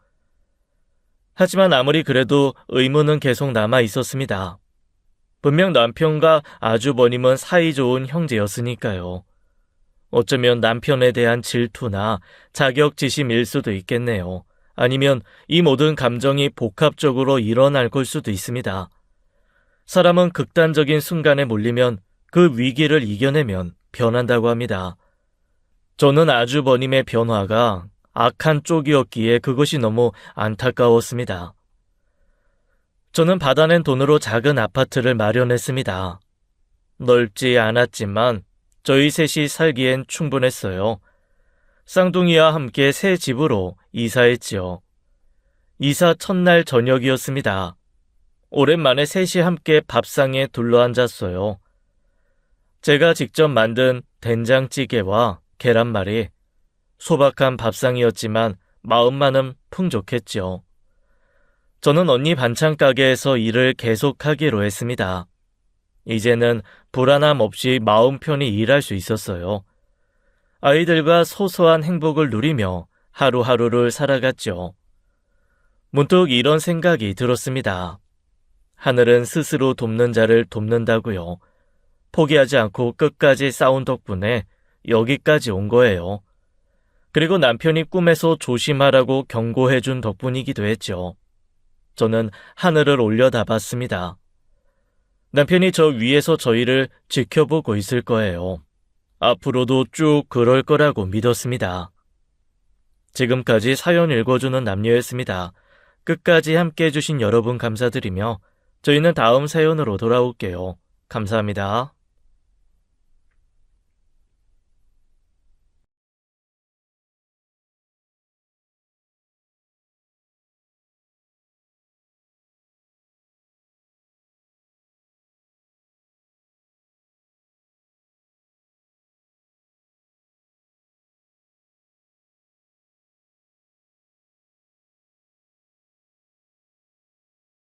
하지만 아무리 그래도 의문은 계속 남아 있었습니다. 분명 남편과 아주버님은 사이좋은 형제였으니까요. 어쩌면 남편에 대한 질투나 자격지심일 수도 있겠네요. 아니면 이 모든 감정이 복합적으로 일어날 걸 수도 있습니다. 사람은 극단적인 순간에 몰리면 그 위기를 이겨내면 변한다고 합니다. 저는 아주버님의 변화가 악한 쪽이었기에 그것이 너무 안타까웠습니다. 저는 받아낸 돈으로 작은 아파트를 마련했습니다. 넓지 않았지만 저희 셋이 살기엔 충분했어요. 쌍둥이와 함께 새 집으로 이사했지요. 이사 첫날 저녁이었습니다. 오랜만에 셋이 함께 밥상에 둘러앉았어요. 제가 직접 만든 된장찌개와 계란말이, 소박한 밥상이었지만 마음만은 풍족했죠. 저는 언니 반찬 가게에서 일을 계속하기로 했습니다. 이제는 불안함 없이 마음 편히 일할 수 있었어요. 아이들과 소소한 행복을 누리며 하루하루를 살아갔죠. 문득 이런 생각이 들었습니다. 하늘은 스스로 돕는 자를 돕는다고요. 포기하지 않고 끝까지 싸운 덕분에 여기까지 온 거예요. 그리고 남편이 꿈에서 조심하라고 경고해준 덕분이기도 했죠. 저는 하늘을 올려다봤습니다. 남편이 저 위에서 저희를 지켜보고 있을 거예요. 앞으로도 쭉 그럴 거라고 믿었습니다. 지금까지 사연 읽어주는 남녀였습니다. 끝까지 함께 해주신 여러분 감사드리며 저희는 다음 사연으로 돌아올게요. 감사합니다.